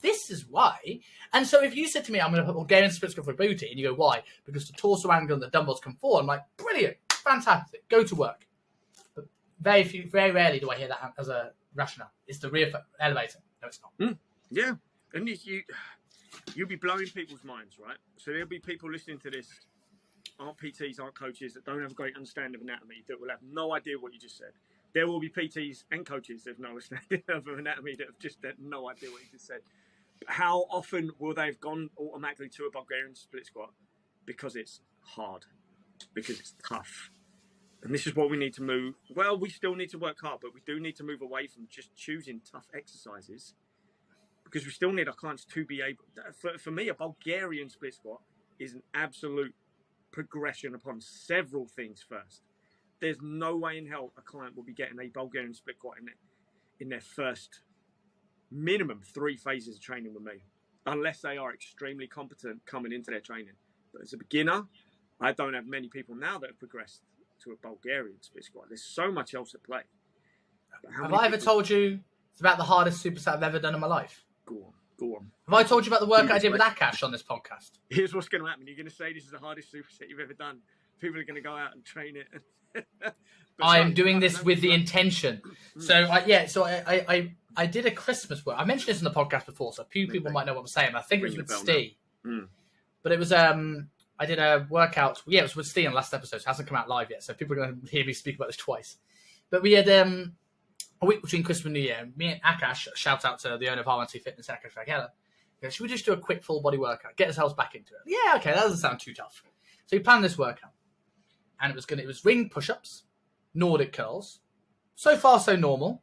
This is why. And so if you said to me, I'm going to put Bulgarian split squat for a booty, and you go, why? Because the torso angle and the dumbbells come forward. I'm like, brilliant, fantastic, go to work. But very rarely do I hear that as a rationale. It's the rear foot elevator. No, it's not. Yeah. And you'll be blowing people's minds, right? So there'll be people listening to this, aren't PTs, aren't coaches, that don't have a great understanding of anatomy, that will have no idea what you just said. There will be PTs and coaches that have no understanding of anatomy that have just had no idea what you just said. How often will they have gone automatically to a Bulgarian split squat? Because it's hard. Because it's tough. And this is what we need to move. Well, we still need to work hard, but we do need to move away from just choosing tough exercises. Because we still need our clients to be able... For me, a Bulgarian split squat is an absolute progression upon several things first. There's no way in hell a client will be getting a Bulgarian split squat in their first minimum 3 phases of training with me, unless they are extremely competent coming into their training. But as a beginner, I don't have many people now that have progressed to a Bulgarian split squat. There's so much else at play. Have I ever told you it's about the hardest superset I've ever done in my life? Go on. Have I told you about the work I did with Akash on this podcast? Here's what's going to happen. You're going to say this is the hardest superset you've ever done. People are going to go out and train it. I'm doing this with the intention. So I did a Christmas work. I mentioned this in the podcast before, so a few people might know what I'm saying. I think it was with Steve. But it was I did a workout. Yeah, it was with Steve on the last episode. So it hasn't come out live yet, so people are going to hear me speak about this twice. But we had a week between Christmas and New Year. Me and Akash, shout out to the owner of R1T Fitness, Akash Raghela. Should we just do a quick full body workout? Get ourselves back into it. Yeah, okay, that doesn't sound too tough. So we planned this workout. And it was ring push-ups, Nordic curls. So far, so normal.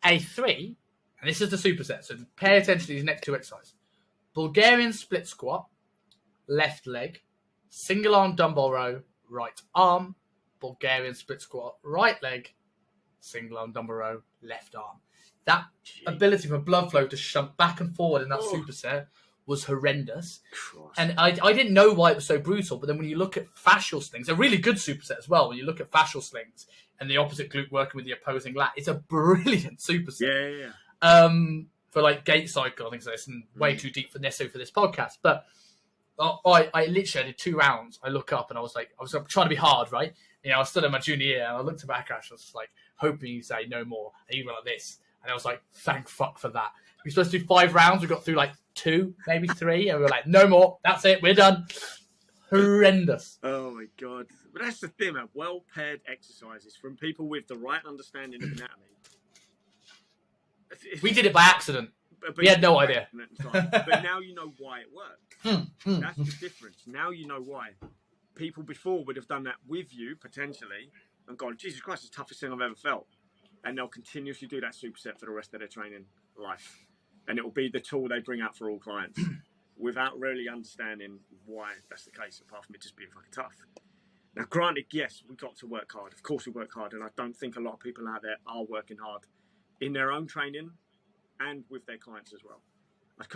A3, and this is the superset, so pay attention to these next 2 exercises. Bulgarian split squat, left leg, single arm dumbbell row, right arm, Bulgarian split squat, right leg, single arm dumbbell row, left arm. That ability for blood flow to shunt back and forward in that superset was horrendous. And I didn't know why it was so brutal, but then when you look at fascial slings, a really good superset as well, when you look at fascial slings and the opposite glute working with the opposing lat, it's a brilliant superset. For like gait cycle and things like this, and way too deep for necessary for this podcast. But I literally did 2 rounds. I look up and I was trying to be hard, right? You know, I was still in my junior year and I looked at Backlash. I was just like, hoping you say no more. And you were like this. And I was like, thank fuck for that. We were supposed to do 5 rounds. We got through like 2, maybe 3. And we were like, no more. That's it. We're done. Horrendous. Oh my God. But that's the thing, man. Well-paired exercises from people with the right understanding of anatomy. We did it by accident. But we had no idea. But now you know why it worked. That's the difference. Now you know why. People before would have done that with you, potentially, and gone, Jesus Christ, it's the toughest thing I've ever felt. And they'll continuously do that superset for the rest of their training life. And it will be the tool they bring out for all clients without really understanding why that's the case, apart from it just being fucking tough. Now, granted, yes, we've got to work hard. Of course we work hard. And I don't think a lot of people out there are working hard in their own training and with their clients as well. I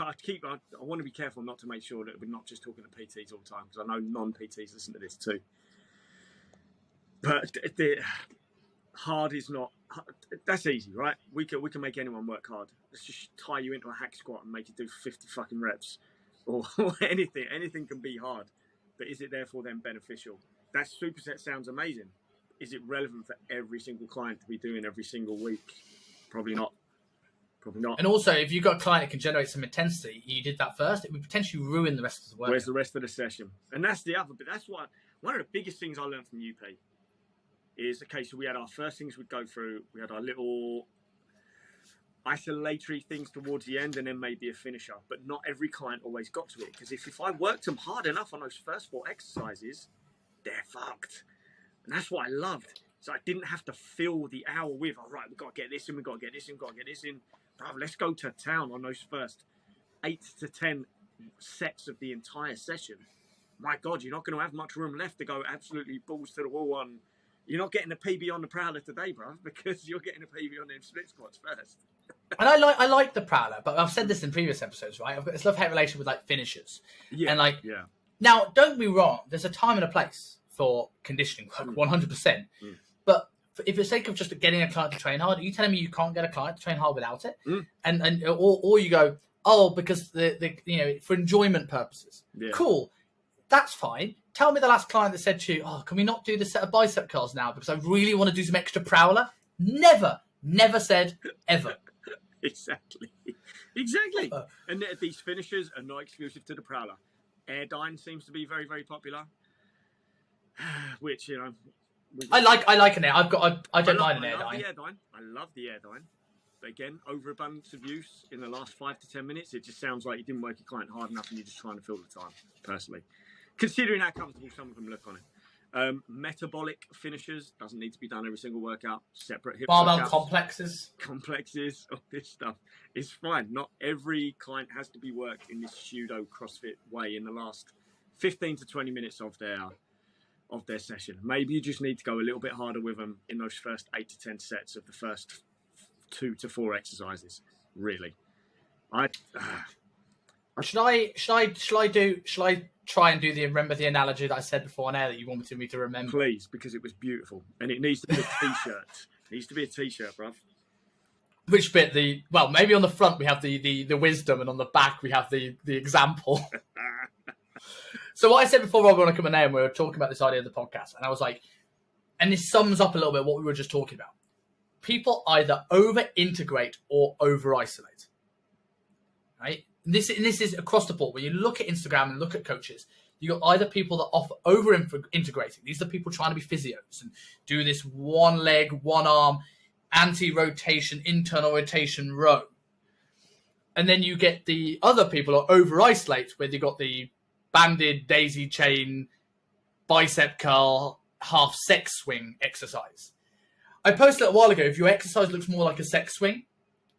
want to be careful not to make sure that we're not just talking to PTs all the time, because I know non-PTs listen to this too. But the hard is not, that's easy, right? We can make anyone work hard. Let's just tie you into a hack squat and make you do 50 fucking reps or anything. Anything can be hard, but is it therefore then beneficial? That superset sounds amazing. Is it relevant for every single client to be doing every single week? Probably not. Probably not. And also, if you've got a client that can generate some intensity, you did that first, it would potentially ruin the rest of the work. Where's the rest of the session? And that's the other bit. That's what one of the biggest things I learned from UP is, okay, so we had our first things we'd go through. We had our little isolatory things towards the end and then maybe a finisher. But not every client always got to it. Because if I worked them hard enough on those first 4 exercises, they're fucked. And that's what I loved. So I didn't have to fill the hour with, all right, we've got to get this in, we've got to get this in, we've got to get this in. Bro, let's go to town on those first 8 to 10 sets of the entire session. My God, you're not going to have much room left to go absolutely balls to the wall on. You're not getting a PB on the prowler today, bro, because you're getting a PB on them split squats first. And I like the prowler, but I've said this in previous episodes, right? I've got this love-hate relation with like finishers. Yeah. And now, don't get me wrong, there's a time and a place for conditioning work, 100%. But if for the sake of just getting a client to train hard, are you telling me you can't get a client to train hard without it? Or you go, oh, because the for enjoyment purposes. Yeah. Cool. That's fine. Tell me the last client that said to you, oh, can we not do the set of bicep curls now because I really want to do some extra prowler? Never said ever. Exactly. And these finishers are not exclusive to the prowler. Airdyne seems to be very, very popular, which, I like an air. I don't mind an Airdyne. I love the Airdyne. But again, overabundance of use in the last 5 to 10 minutes, it just sounds like you didn't work your client hard enough and you're just trying to fill the time, personally. Considering how comfortable some of them look on it. Metabolic finishers doesn't need to be done every single workout. Separate hip barbell workouts. Complexes, all this stuff is fine. Not every client has to be worked in this pseudo CrossFit way in the last 15 to 20 minutes of their session. Maybe you just need to go a little bit harder with them in those first 8 to 10 sets of the first 2 to 4 exercises. Really, Should I try and remember the analogy that I said before on air that you wanted me to remember? Please, because it was beautiful, and it needs to be a t-shirt. It needs to be a t-shirt, bruv. Which bit? Maybe on the front we have the wisdom, and on the back we have the example. So what I said before, Rob, when I come in, and we were talking about this idea of the podcast, and I was like, and this sums up a little bit what we were just talking about. People either over-integrate or over-isolate, right? And this is across the board. When you look at Instagram and look at coaches, you got either people that offer over-integrating. These are people trying to be physios and do this one leg, one arm, anti-rotation, internal rotation row. And then you get the other people who over-isolate, where you got the banded daisy chain, bicep curl, half sex swing exercise. I posted a while ago, if your exercise looks more like a sex swing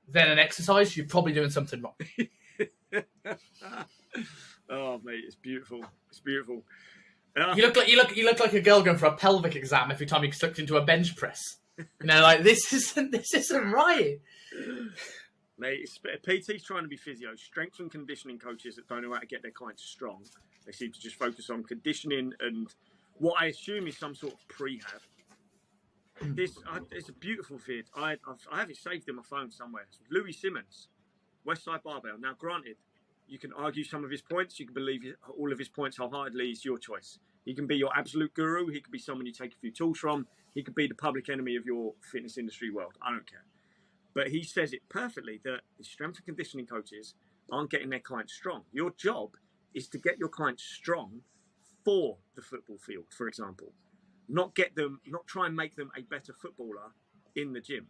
than an exercise, you're probably doing something wrong. Oh, mate, it's beautiful. It's beautiful. You look like a girl going for a pelvic exam every time you slipped into a bench press. This isn't right. Mate, PT's trying to be physio. Strength and conditioning coaches that don't know how to get their clients strong. They seem to just focus on conditioning and what I assume is some sort of prehab. It's a beautiful vid. I have it saved in my phone somewhere. It's Louis Simmons, Westside Barbell. Now, granted, you can argue some of his points. You can believe all of his points wholeheartedly. It's your choice. He can be your absolute guru. He could be someone you take a few tools from. He could be the public enemy of your fitness industry world. I don't care. But he says it perfectly that the strength and conditioning coaches aren't getting their clients strong. Your job is to get your clients strong for the football field, for example. Not try and make them a better footballer in the gym.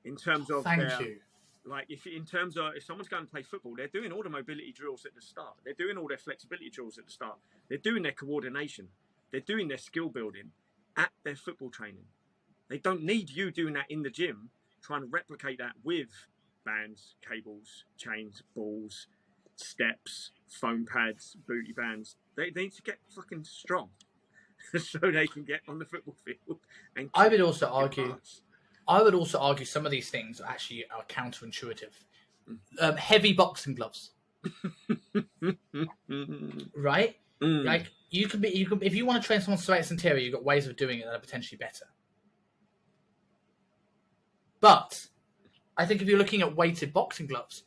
In terms of if someone's going to play football, they're doing all the mobility drills at the start. They're doing all their flexibility drills at the start. They're doing their coordination. They're doing their skill building at their football training. They don't need you doing that in the gym, trying to replicate that with bands, cables, chains, balls, steps, foam pads, booty bands. They need to get fucking strong so they can get on the football field. And I would also argue some of these things actually are counterintuitive. Heavy boxing gloves, right? Like you can if you want to train someone's serratus anterior, you've got ways of doing it that are potentially better. But I think if you're looking at weighted boxing gloves,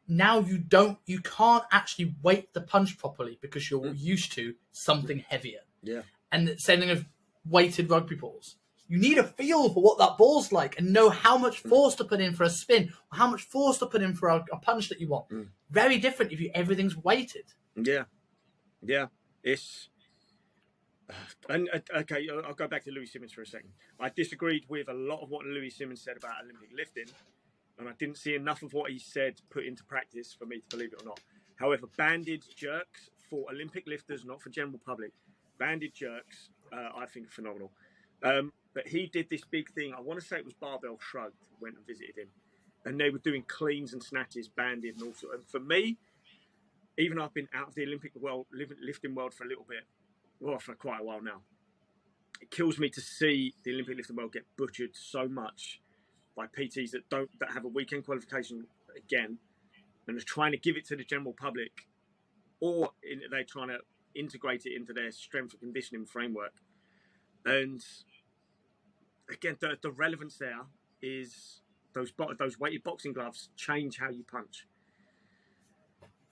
now you can't actually weight the punch properly because you're used to something heavier. Yeah. And the same thing of weighted rugby balls. You need a feel for what that ball's like and know how much force to put in for a spin or how much force to put in for a punch that you want. Very different if everything's weighted. Yeah. Yeah. It's... And okay, I'll go back to Louis Simmons for a second. I disagreed with a lot of what Louis Simmons said about Olympic lifting, and I didn't see enough of what he said put into practice for me to believe it or not. However, banded jerks for Olympic lifters, not for general public, banded jerks, I think are phenomenal. But he did this big thing. I want to say it was Barbell Shrugged. Went and visited him, and they were doing cleans and snatches, banded, and all sorts. And for me, even though I've been out of the Olympic lifting world for a little bit, well, for quite a while now, it kills me to see the Olympic lifting world get butchered so much by PTs that have a weekend qualification again, and are trying to give it to the general public, or they're trying to integrate it into their strength and conditioning framework. And again, the relevance there is those weighted boxing gloves change how you punch.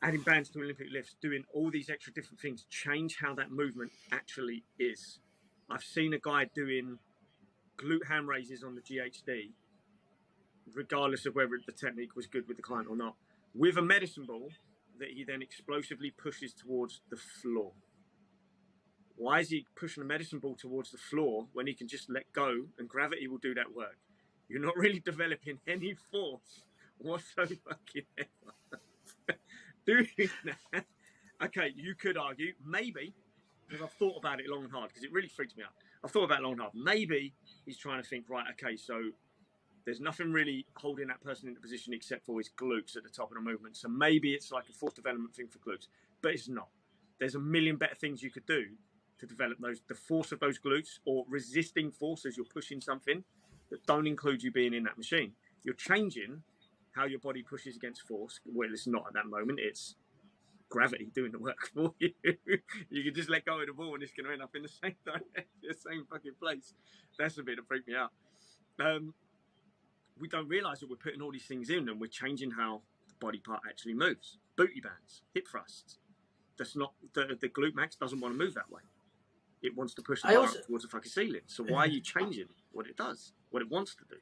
Adding bands to Olympic lifts, doing all these extra different things, change how that movement actually is. I've seen a guy doing glute ham raises on the GHD, regardless of whether the technique was good with the client or not, with a medicine ball that he then explosively pushes towards the floor. Why is he pushing a medicine ball towards the floor when he can just let go and gravity will do that work? You're not really developing any force whatsoever. Doing that, okay, you could argue, maybe, because I've thought about it long and hard, because it really freaks me out. I've thought about it long and hard. Maybe he's trying to think, right, okay, so there's nothing really holding that person into position except for his glutes at the top of the movement. So maybe it's like a force development thing for glutes, but it's not. there's a million better things you could do to develop the force of those glutes, or resisting force as you're pushing something that don't include you being in that machine. You're changing how your body pushes against force. Well, it's not at that moment. It's gravity doing the work for you. You can just let go of the ball and it's going to end up in the same direction, the same fucking place. That's the bit that freaked me out. We don't realise that we're putting all these things in and we're changing how the body part actually moves. Booty bands, hip thrusts. That's not the glute max doesn't want to move that way. It wants to push the bar up towards the fucking ceiling. So why are you changing what it does, what it wants to do?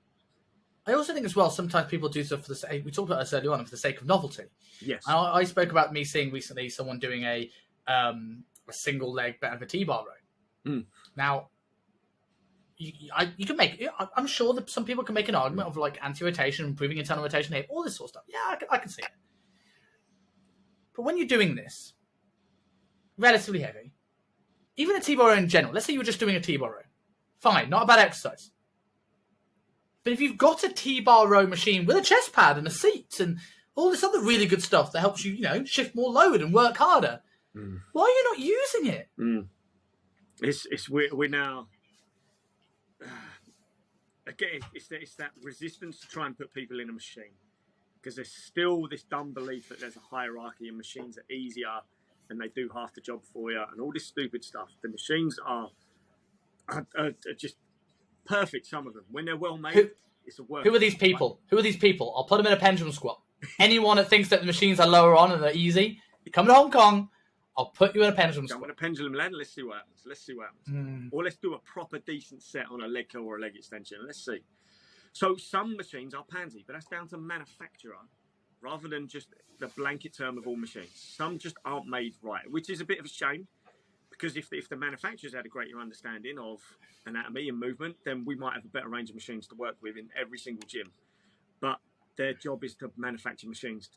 I also think as well, sometimes people do stuff for the sake, we talked about this earlier on, for the sake of novelty. Yes. I spoke about me seeing recently someone doing a single leg bent over T-bar row. Now, you can make, I'm sure that some people can make an argument of like anti-rotation, improving internal rotation here, all this sort of stuff. Yeah, I can see it. But when you're doing this, relatively heavy, even a T-bar row in general, let's say you were just doing a T-bar row. Fine, not a bad exercise. But if you've got a T-bar row machine with a chest pad and a seat and all this other really good stuff that helps you, shift more load and work harder, why are you not using it? We're now again. It's that resistance to try and put people in a machine, because there's still this dumb belief that there's a hierarchy and machines are easier and they do half the job for you and all this stupid stuff. The machines are just perfect, some of them. When they're well made, it's a work. Who are these people? I'll put them in a pendulum squat. Anyone that thinks that the machines are lower on and they're easy, you come to Hong Kong, I'll put you in a pendulum squat. Come in a pendulum land, let's see what happens. Or let's do a proper decent set on a leg curl or a leg extension. Let's see. So some machines are pansy, but that's down to manufacturer rather than just the blanket term of all machines. Some just aren't made right, which is a bit of a shame. Because if the manufacturers had a greater understanding of anatomy and movement, then we might have a better range of machines to work with in every single gym. But their job is to manufacture machines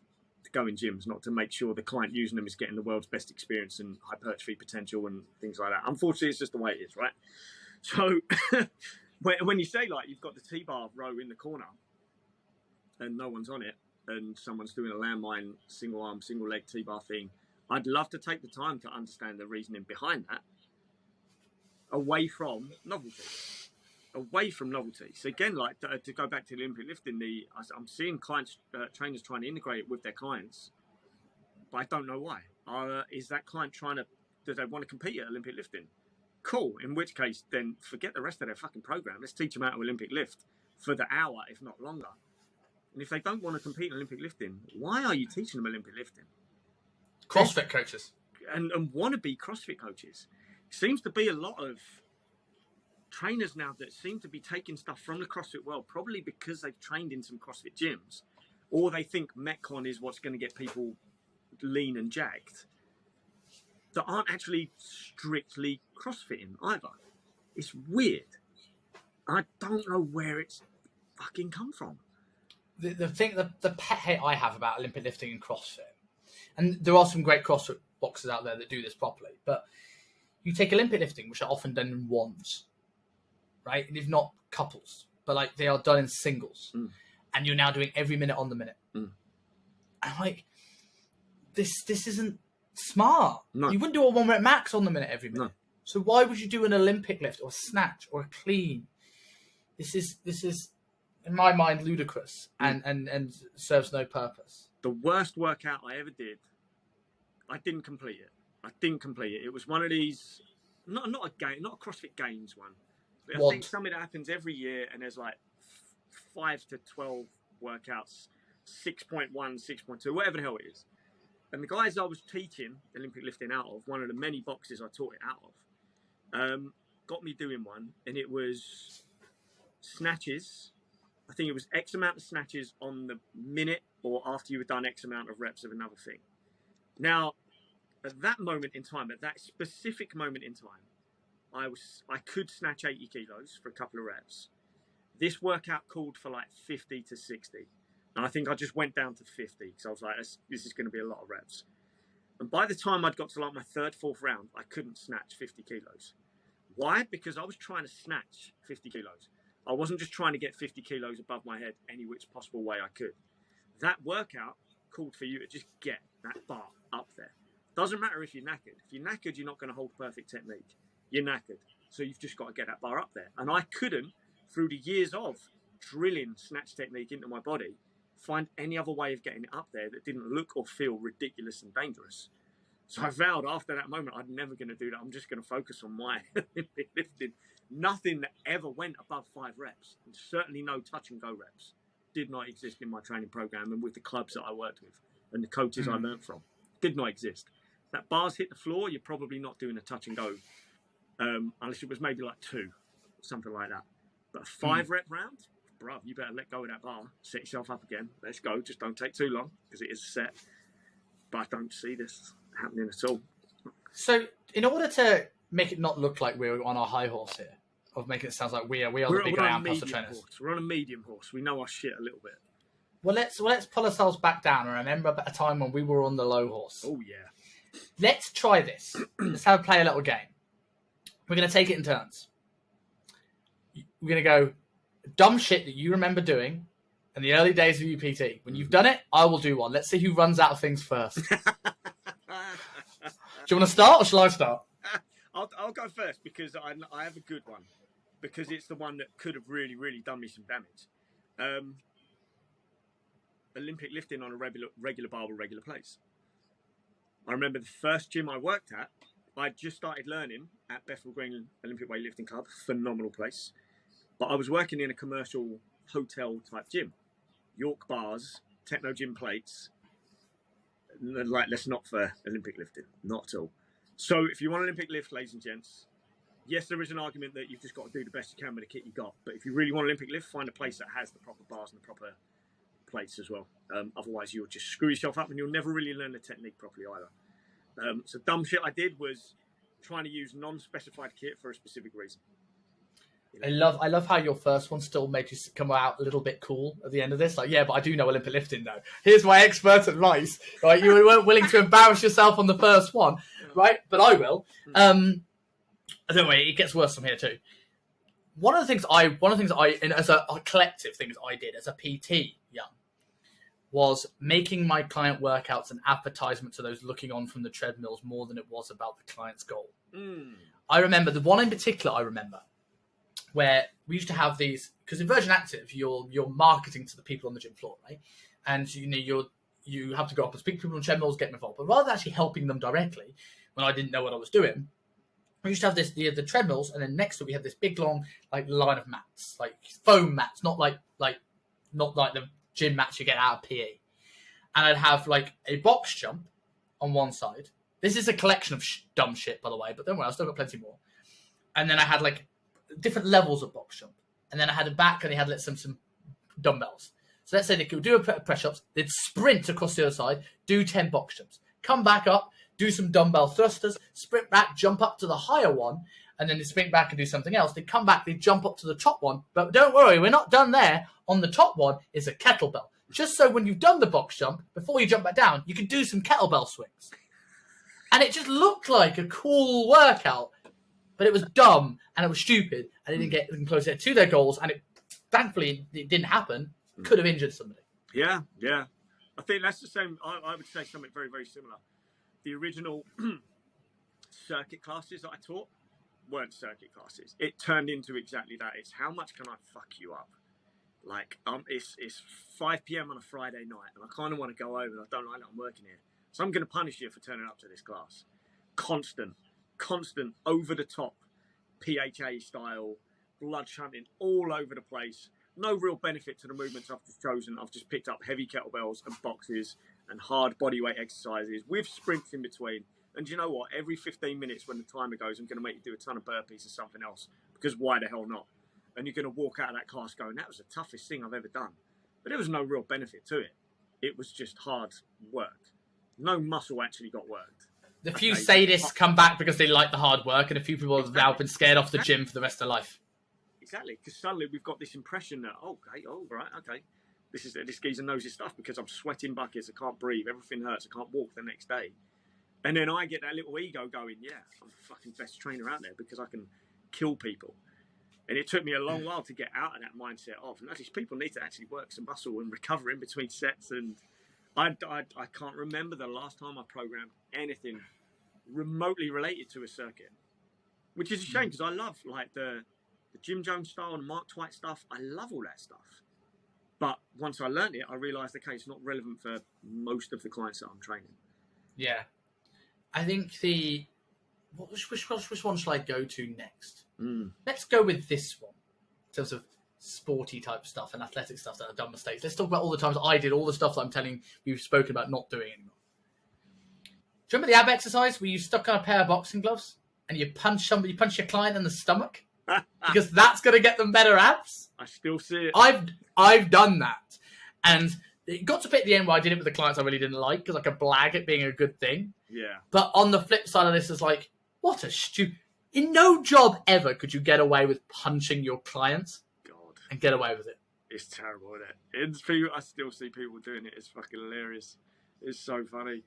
to go in gyms, not to make sure the client using them is getting the world's best experience and hypertrophy potential and things like that. Unfortunately, it's just the way it is, right? So when you say, like, you've got the T-bar row in the corner and no one's on it and someone's doing a landmine, single arm, single leg T-bar thing, I'd love to take the time to understand the reasoning behind that, away from novelty. So again, like to go back to the Olympic lifting, I'm seeing clients, trainers trying to integrate it with their clients, but I don't know why. Is that client do they want to compete at Olympic lifting? Cool. In which case, then forget the rest of their fucking program. Let's teach them how to Olympic lift for the hour, if not longer. And if they don't want to compete in Olympic lifting, why are you teaching them Olympic lifting? CrossFit coaches and wannabe CrossFit coaches. Seems to be a lot of trainers now that seem to be taking stuff from the CrossFit world, probably because they've trained in some CrossFit gyms, or they think Metcon is what's going to get people lean and jacked, that aren't actually strictly CrossFitting either. It's weird. I don't know where it's fucking come from. The pet hate I have about Olympic lifting and CrossFit, and there are some great CrossFit boxes out there that do this properly, but you take Olympic lifting, which are often done in ones, right? And if not couples, but like they are done in singles, and you're now doing every minute on the minute. I'm like, this isn't smart. No. You wouldn't do a 1 rep max on the minute every minute. No. So why would you do an Olympic lift or a snatch or a clean? This is in my mind ludicrous and serves no purpose. The worst workout I ever did, I didn't complete it. It was one of these, not a CrossFit Games one. I think something that happens every year, and there's like 5 to 12 workouts, 6.1, 6.2, whatever the hell it is. And the guys I was teaching Olympic lifting out of, one of the many boxes I taught it out of, got me doing one, and it was snatches. I think it was X amount of snatches on the minute or after you had done X amount of reps of another thing. Now, at that moment in time, at that specific moment in time, I could snatch 80 kilos for a couple of reps. This workout called for like 50 to 60. And I think I just went down to 50 because I was like, this is going to be a lot of reps. And by the time I'd got to like my third, fourth round, I couldn't snatch 50 kilos. Why? Because I was trying to snatch 50 kilos. I wasn't just trying to get 50 kilos above my head any which possible way I could. That workout called for you to just get that bar up there. Doesn't matter if you're knackered. If you're knackered, you're not going to hold perfect technique. You're knackered. So you've just got to get that bar up there. And I couldn't, through the years of drilling snatch technique into my body, find any other way of getting it up there that didn't look or feel ridiculous and dangerous. So I vowed after that moment, I'm never going to do that. I'm just going to focus on my Olympic lifting. Nothing that ever went above 5 reps, and certainly no touch and go reps, did not exist in my training program and with the clubs that I worked with and the coaches I learned from. Did not exist. That bars hit the floor, you're probably not doing a touch and go, unless it was maybe like 2, something like that. But a 5 rep round, bruv, you better let go of that bar, set yourself up again. Let's go. Just don't take too long because it is set. But I don't see this happening at all. So, in order to make it not look like we're on our high horse here, of making it sound like we are the big Iron trainers. We're on a medium horse. We know our shit a little bit. Well, let's pull ourselves back down and remember a time when we were on the low horse. Oh yeah. Let's try this. Let's play a little game. We're going to take it in turns. We're going to go dumb shit that you remember doing in the early days of UPT. When you've done it, I will do one. Let's see who runs out of things first. Do you want to start or shall I start? I'll go first because I have a good one. Because it's the one that could have really, really done me some damage. Olympic lifting on a regular barbell, regular place. I remember the first gym I worked at, I just started learning at Bethnal Green Olympic Weightlifting Club, phenomenal place. But I was working in a commercial hotel type gym. York bars, techno gym plates. Like, that's not for Olympic lifting, not at all. So if you want Olympic lift, ladies and gents, yes, there is an argument that you've just got to do the best you can with the kit you got. But if you really want Olympic lift, find a place that has the proper bars and the proper plates as well. Otherwise, you'll just screw yourself up and you'll never really learn the technique properly either. So dumb shit I did was trying to use non-specified kit for a specific reason. I love how your first one still made you come out a little bit cool at the end of this. Like, yeah, but I do know Olympic lifting though. Here's my expert advice. Right, you weren't willing to embarrass yourself on the first one, right? But I will. Don't worry, it gets worse from here too. One of the things I, and as a collective things I did as a PT young, was making my client workouts an advertisement to those looking on from the treadmills more than it was about the client's goal. I remember the one in particular. Where we used to have these, because in Virgin Active, you're marketing to the people on the gym floor, right? And you have to go up and speak to people on treadmills, get them involved. But rather than actually helping them directly, when I didn't know what I was doing, we used to have the treadmills, and then next to it we had this big long line of mats, like foam mats, not like the gym mats you get out of PE. And I'd have like a box jump on one side. This is a collection of dumb shit, by the way, but don't worry, I've still got plenty more. And then I had like different levels of box jump, and then I had a back, and they had some dumbbells. So let's say they could do a press ups, they'd sprint across the other side, do 10 box jumps, come back up, do some dumbbell thrusters, sprint back, jump up to the higher one, and then they sprint back and do something else. They come back, they jump up to the top one, but don't worry, we're not done there. On the top one is a kettlebell, just so when you've done the box jump, before you jump back down, you can do some kettlebell swings. And it just looked like a cool workout. But it was dumb and it was stupid and it didn't get them closer to their goals. And thankfully, it didn't happen. Could have injured somebody. Yeah. I think that's the same. I would say something very, very similar. The original circuit classes that I taught weren't circuit classes. It turned into exactly that. It's how much can I fuck you up? Like, it's 5 p.m. on a Friday night and I kind of want to go over and I don't like that I'm working here. So I'm going to punish you for turning up to this class. Constant, over the top, PHA style, blood shunting all over the place. No real benefit to the movements I've just chosen. I've just picked up heavy kettlebells and boxes and hard bodyweight exercises with sprints in between. And you know what? Every 15 minutes when the timer goes, I'm going to make you do a ton of burpees or something else, because why the hell not? And you're going to walk out of that class going, that was the toughest thing I've ever done. But there was no real benefit to it. It was just hard work. No muscle actually got worked. The few sadists come back because they like the hard work, and a few people have now been scared off the gym for the rest of their life. Exactly, because suddenly we've got this impression that, this geezer knows his stuff because I'm sweating buckets, I can't breathe, everything hurts, I can't walk the next day. And then I get that little ego going, yeah, I'm the fucking best trainer out there because I can kill people. And it took me a long while to get out of that mindset of, no, these people need to actually work some muscle and recover in between sets. And I can't remember the last time I programmed anything remotely related to a circuit, which is a shame because I love like the Jim Jones style and Mark Twight stuff. I love all that stuff. But once I learned it, I realised, okay, it's not relevant for most of the clients that I'm training. Yeah. I think which one shall I go to next? Let's go with this one. In terms of sporty type stuff and athletic stuff that I've done mistakes. Let's talk about all the times I did all the stuff that I'm telling you've spoken about not doing anymore. Do you remember the ab exercise where you stuck on a pair of boxing gloves and you punch your client in the stomach? Because that's going to get them better abs. I still see it. I've done that. And it got to a bit at the end where I did it with the clients I really didn't like because I could blag it being a good thing. Yeah. But on the flip side of this is like, what a stupid... In no job ever could you get away with punching your clients and get away with it. It's terrible, isn't it? I still see people doing it. It's fucking hilarious. It's so funny.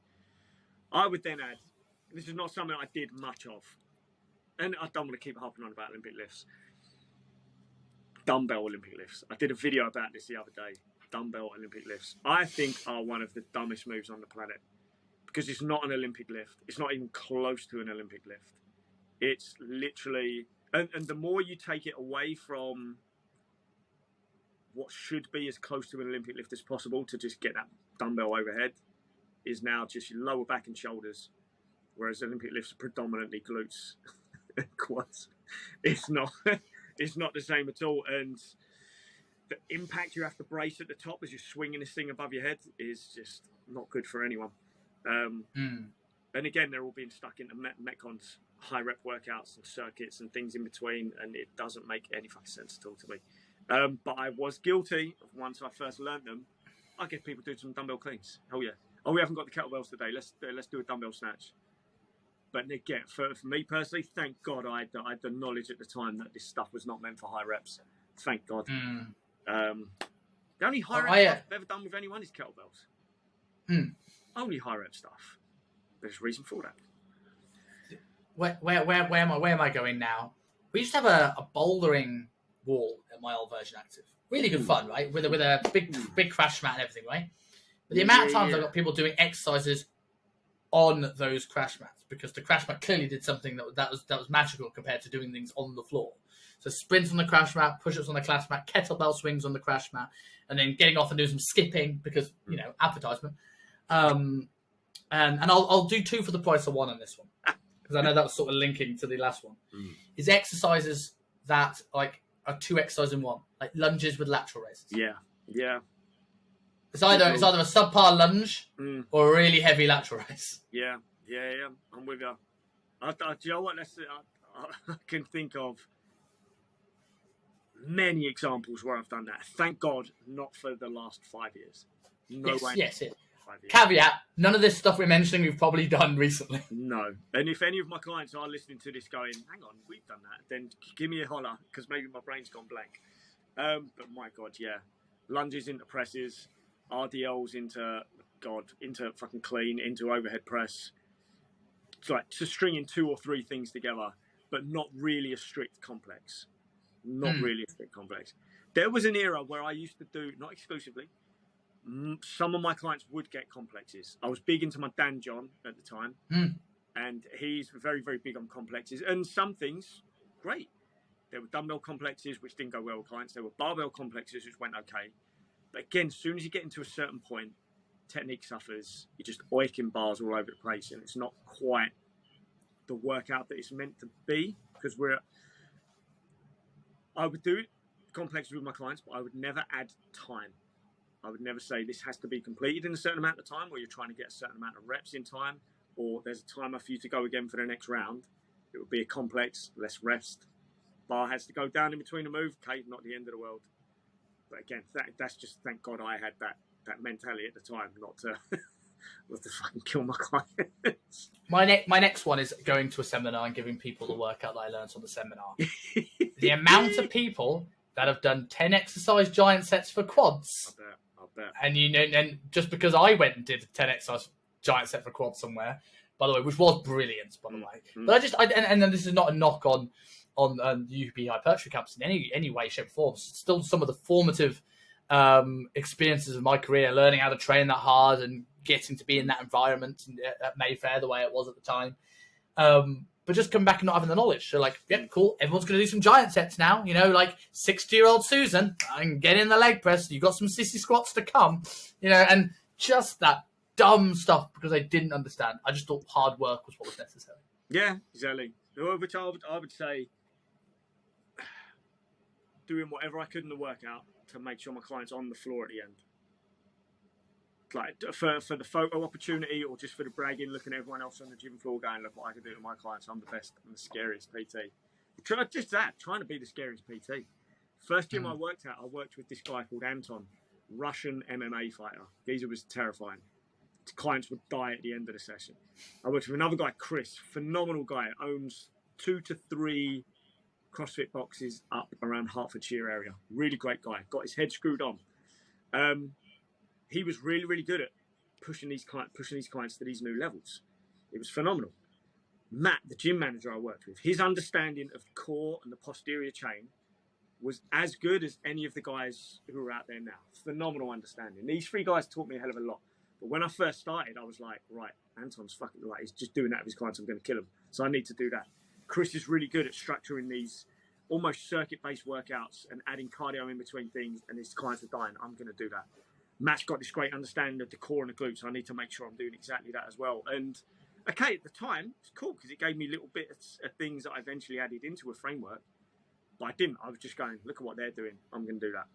I would then add, this is not something I did much of. And I don't want to keep harping on about Olympic lifts. Dumbbell Olympic lifts. I did a video about this the other day. Dumbbell Olympic lifts. I think are one of the dumbest moves on the planet. Because it's not an Olympic lift. It's not even close to an Olympic lift. It's literally... And the more you take it away from what should be as close to an Olympic lift as possible to just get that dumbbell overhead is now just your lower back and shoulders. Whereas Olympic lifts are predominantly glutes and quads. It's not the same at all. And the impact you have to brace at the top as you're swinging this thing above your head is just not good for anyone. And again, they're all being stuck into Metcons high rep workouts and circuits and things in between, and it doesn't make any fucking sense at all to me. But I was guilty of once I first learned them. I get people doing some dumbbell cleans. Oh yeah. Oh, we haven't got the kettlebells today. Let's do a dumbbell snatch. But again, for me personally, thank God I had the knowledge at the time that this stuff was not meant for high reps. Thank God. The only high rep stuff I've ever done with anyone is kettlebells. Only high rep stuff. There's a reason for that. Where am I going now? We used to have a bouldering wall at my old Virgin Active. Really good fun, right? With a big crash mat and everything, right? But the amount of times I've got people doing exercises on those crash mats because the crash mat clearly did something that was magical compared to doing things on the floor. So sprints on the crash mat, push-ups on the crash mat, kettlebell swings on the crash mat, and then getting off and doing some skipping because, advertisement. And I'll do 2 for the price of 1 on this one. Because I know that was sort of linking to the last one. Is exercises that like are 2 exercises in 1, like lunges with lateral raises. Yeah. It's either a subpar lunge or a really heavy lateral raise. Yeah. I'm with you. Do you know what? I can think of many examples where I've done that. Thank God, not for the last 5 years. Yes. Caveat, none of this stuff we're mentioning we've probably done recently. No. And if any of my clients are listening to this going, hang on, we've done that, then give me a holler, because maybe my brain's gone blank. But my God, yeah. Lunges into presses, RDLs into fucking clean, into overhead press. It's like to stringing 2 or 3 things together, but not really a strict complex. There was an era where I used to do, not exclusively, some of my clients would get complexes. I was big into my Dan John at the time, and he's very, very big on complexes. And some things, great. There were dumbbell complexes, which didn't go well with clients. There were barbell complexes, which went okay. But again, as soon as you get into a certain point, technique suffers. You're just oiking bars all over the place, and it's not quite the workout that it's meant to be. Because I would do complexes with my clients, but I would never add time. I would never say this has to be completed in a certain amount of time, or you're trying to get a certain amount of reps in time, or there's a timer for you to go again for the next round. It would be a complex, less rest. Bar has to go down in between a move. Okay, not the end of the world. But again, that's just, thank God I had that mentality at the time, not to fucking kill my clients. My next one is going to a seminar and giving people the workout that I learned on the seminar. The amount of people that have done 10 exercise giant sets for quads. I bet. And just because I went and did a 10 exercise giant set for quads somewhere, by the way, which was brilliant, by the way. But and then this is not a knock on the UP hypertrophy campus in any way, shape, or form. Still some of the formative experiences of my career, learning how to train that hard and getting to be in that environment at Mayfair the way it was at the time. But just come back and not having the knowledge. So like, yeah, cool. Everyone's going to do some giant sets now. You know, like 60-year-old Susan, I can get in the leg press. You've got some sissy squats to come, you know, and just that dumb stuff because I didn't understand. I just thought hard work was what was necessary. Yeah, exactly. Which I would say doing whatever I could in the workout to make sure my client's on the floor at the end. Like for the photo opportunity or just for the bragging, looking at everyone else on the gym floor going, look what I can do to my clients. I'm the best. I'm the scariest PT. Trying to be the scariest PT. First gym I worked at, I worked with this guy called Anton, Russian MMA fighter. Geezer was terrifying. His clients would die at the end of the session. I worked with another guy, Chris, phenomenal guy, owns 2 to 3 CrossFit boxes up around Hertfordshire area. Really great guy. Got his head screwed on. He was really, really good at pushing these clients to these new levels. It was phenomenal. Matt, the gym manager I worked with, his understanding of the core and the posterior chain was as good as any of the guys who are out there now. Phenomenal understanding. These 3 guys taught me a hell of a lot. But when I first started, I was like, right, Anton's fucking like, he's just doing that with his clients. I'm going to kill him. So I need to do that. Chris is really good at structuring these almost circuit-based workouts and adding cardio in between things, and his clients are dying. I'm going to do that. Matt's got this great understanding of the core and the glutes. So I need to make sure I'm doing exactly that as well. And okay, at the time, it's cool because it gave me little bits of things that I eventually added into a framework. But I didn't. I was just going, look at what they're doing. I'm going to do that.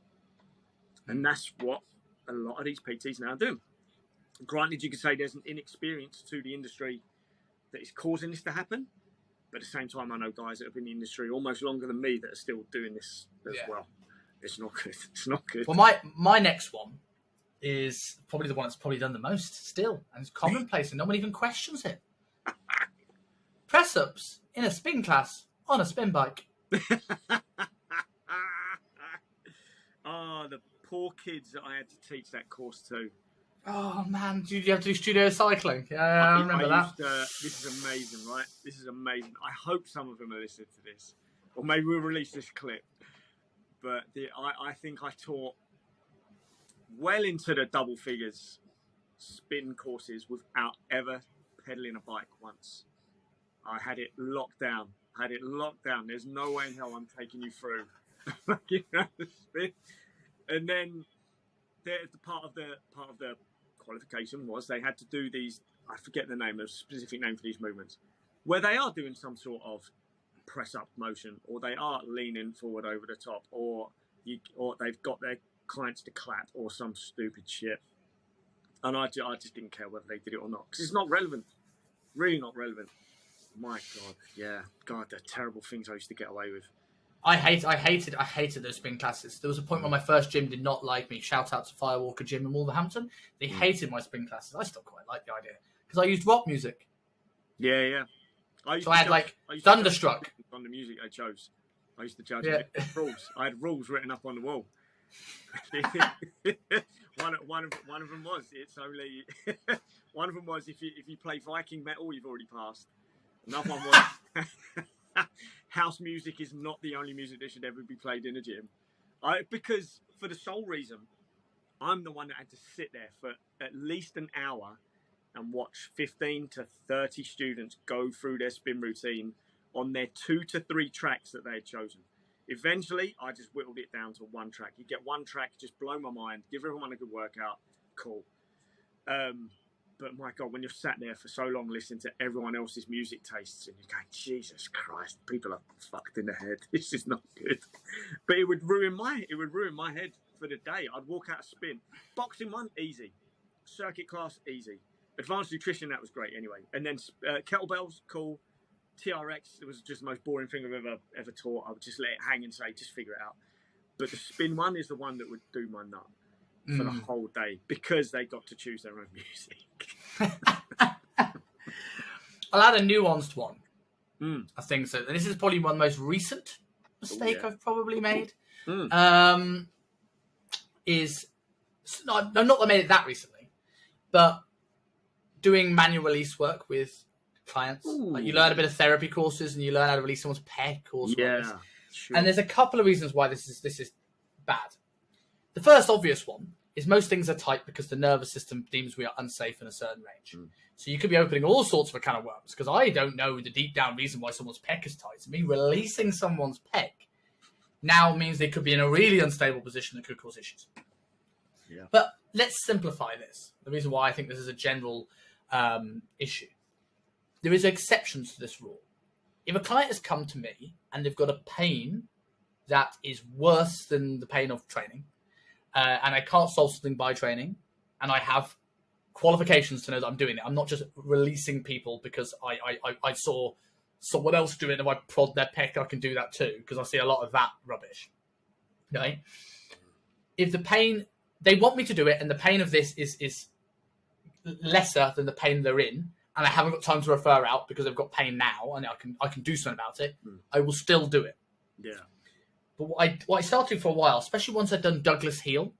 And that's what a lot of these PTs now do. Granted, you could say there's an inexperience to the industry that is causing this to happen. But at the same time, I know guys that have been in the industry almost longer than me that are still doing this as well. It's not good. It's not good. Well, my next one is probably the one that's probably done the most still. And it's commonplace and no one even questions it. Press-ups in a spin class on a spin bike. Oh, the poor kids that I had to teach that course to. Oh, man. Did you have to do studio cycling? Yeah, I remember that. This is amazing, right? This is amazing. I hope some of them are listening to this. Or maybe we'll release this clip. But I think I taught well into the double figures spin courses without ever pedaling a bike once. I had it locked down. There's no way in hell I'm taking you through. And then the part of the qualification was they had to do these, I forget the name, a specific name for these movements, where they are doing some sort of press up motion, or they are leaning forward over the top, or they've got their clients to clap, or some stupid shit. And I just didn't care whether they did it or not, because it's not relevant. Really not relevant. My God, yeah. God, the terrible things I used to get away with. I hated those spin classes. There was a point where my first gym did not like me. Shout out to Firewalker Gym in Wolverhampton. They hated my spin classes. I still quite like the idea because I used rock music. Yeah. I had Thunderstruck on the music I chose. I used to judge rules. I had rules written up on the wall. One of them was it's only one of them was if you play Viking metal you've already passed. Another one was house music is not the only music that should ever be played in a gym. Because for the sole reason, I'm the one that had to sit there for at least an hour and watch 15 to 30 students go through their spin routine on their 2 to 3 tracks that they had chosen. Eventually, I just whittled it down to 1 track. You get 1 track, just blow my mind, give everyone a good workout, cool. But my God, when you're sat there for so long listening to everyone else's music tastes and you're going, Jesus Christ, people are fucked in the head. This is not good. But it would ruin my head for the day. I'd walk out of spin. Boxing one, easy. Circuit class, easy. Advanced nutrition, that was great anyway. And then kettlebells, cool. TRX, it was just the most boring thing I've ever taught. I would just let it hang and say, just figure it out. But the spin one is the one that would do my nut for the whole day because they got to choose their own music. I'll add a nuanced one. I think so. And this is probably one of the most recent mistake I've probably made. Is not that I made it that recently, but doing manual release work with clients. Like you learn a bit of therapy courses and you learn how to release someone's pec or sure. And there's a couple of reasons why this is bad. The first obvious one is most things are tight because the nervous system deems we are unsafe in a certain range. So you could be opening all sorts of a can of worms, because I don't know the deep down reason why someone's pec is tight. So me releasing someone's pec now means they could be in a really unstable position that could cause issues. Yeah. But let's simplify this. The reason why I think this is a general issue. There is exceptions to this rule. If a client has come to me and they've got a pain that is worse than the pain of training, and I can't solve something by training, and I have qualifications to know that I'm doing it. I'm not just releasing people because I saw someone else do it, and if I prod their pec, I can do that too, because I see a lot of that rubbish. Okay? If the pain, they want me to do it, and the pain of this is lesser than the pain they're in, and I haven't got time to refer out because I've got pain now, and I can do something about it, I will still do it. Yeah. But what I started for a while, especially once I'd done Douglas Heel.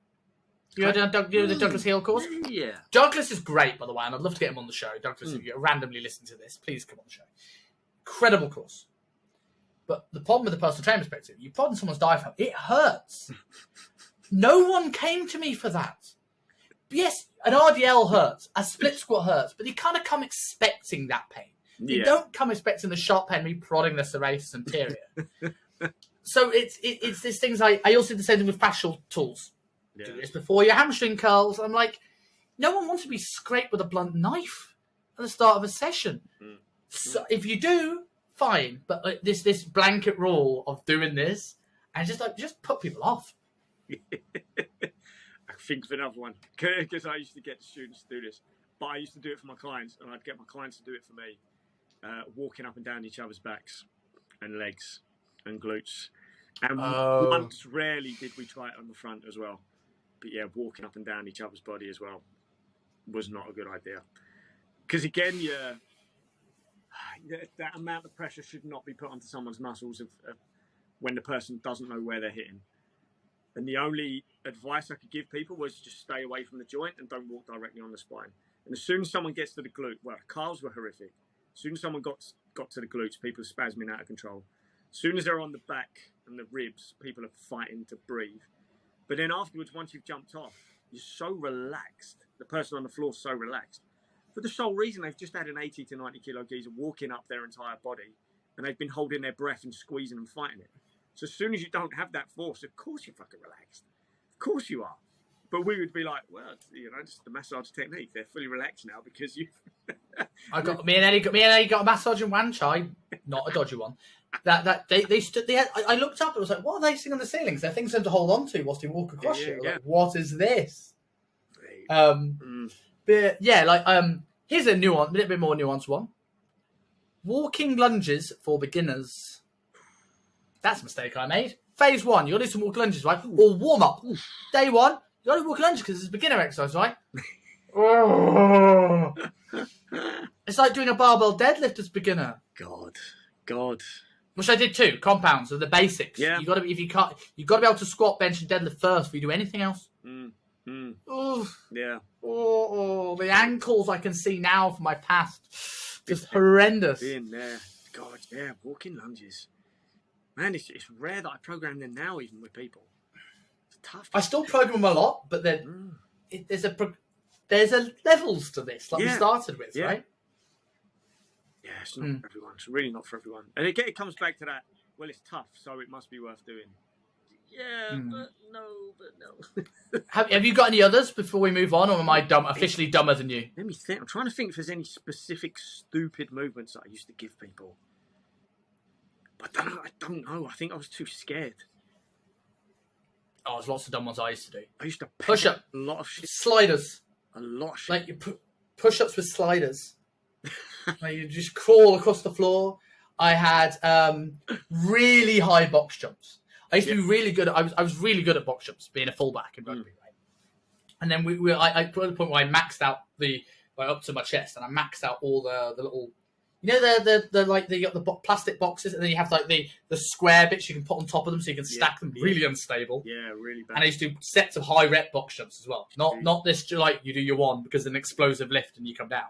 You heard the Douglas Heel course? Yeah. Douglas is great, by the way, and I'd love to get him on the show. Douglas, if you're randomly listening to this, please come on the show. Incredible course. But the problem with the personal training perspective, you prod in someone's diaphragm, it hurts. No one came to me for that. Yes, an RDL hurts, a split squat hurts, but you kind of come expecting that pain. You don't come expecting the sharp pain, me prodding the serratus anterior. So it's these things. I also did the same thing with fascial tools. Yeah. Do this before your hamstring curls. I'm like, no one wants to be scraped with a blunt knife at the start of a session. So if you do, fine. But like, this blanket rule of doing this, and just put people off. I think of another one, because I used to get students to do this, but I used to do it for my clients, and I'd get my clients to do it for me, walking up and down each other's backs and legs and glutes. And once rarely did we try it on the front as well. But yeah, walking up and down each other's body as well was not a good idea. Because again, that amount of pressure should not be put onto someone's muscles of when the person doesn't know where they're hitting. And the only advice I could give people was just stay away from the joint and don't walk directly on the spine. And as soon as someone gets to the glute, well, calves were horrific. As soon as someone got to the glutes, people are spasming out of control. As soon as they're on the back and the ribs, people are fighting to breathe. But then afterwards, once you've jumped off, you're so relaxed. The person on the floor is so relaxed. For the sole reason they've just had an 80 to 90 kilo geezer walking up their entire body, and they've been holding their breath and squeezing and fighting it. So as soon as you don't have that force, of course you're fucking relaxed. Of course you are. But we would be like, well, it's the massage technique. They're fully relaxed now because you. Me and Eddie got a massage in Wan Chai, not a dodgy one. They stood. I looked up. It was like, what are they sitting on the ceilings? They're things for them to hold on to whilst you walk across you. Like, what is this? But yeah, here's a little bit more nuanced one. Walking lunges for beginners. That's a mistake I made. Phase 1, you got to do some walking lunges, right? Or warm up. Day 1, you got to do walking lunges because it's a beginner exercise, right? It's like doing a barbell deadlift as a beginner. God. Which I did too. Compounds are the basics. Yeah. You got to be able to squat, bench, and deadlift first before you do anything else. Yeah. Oh, the ankles I can see now from my past, just horrendous. Being there, God, yeah, walking lunges. Man, it's rare that I program them now, even with people. It's tough. I still program them a lot, but then there's a levels to this, like we started with, right? Yeah, it's not for everyone. It's really not for everyone. And again, it comes back to that. Well, it's tough, so it must be worth doing. Yeah, but no. Have you got any others before we move on, or am I officially dumber than you? Let me think. I'm trying to think if there's any specific stupid movements that I used to give people. I don't know. I think I was too scared. Oh, there's lots of dumb ones I used to do. I used to push up, a lot of shit. Sliders. A lot of shit. Like you push ups with sliders. Like you just crawl across the floor. I had really high box jumps. I used to be really good. I was really good at box jumps, being a fullback in rugby, right? And then I got to the point where I maxed out up to my chest, and I maxed out all the little. You know you got the plastic boxes, and then you have like the square bits you can put on top of them, so you can stack them. Really unstable. Yeah, really bad. And I used to do sets of high rep box jumps as well. Not this like you do your one because an explosive lift and you come down.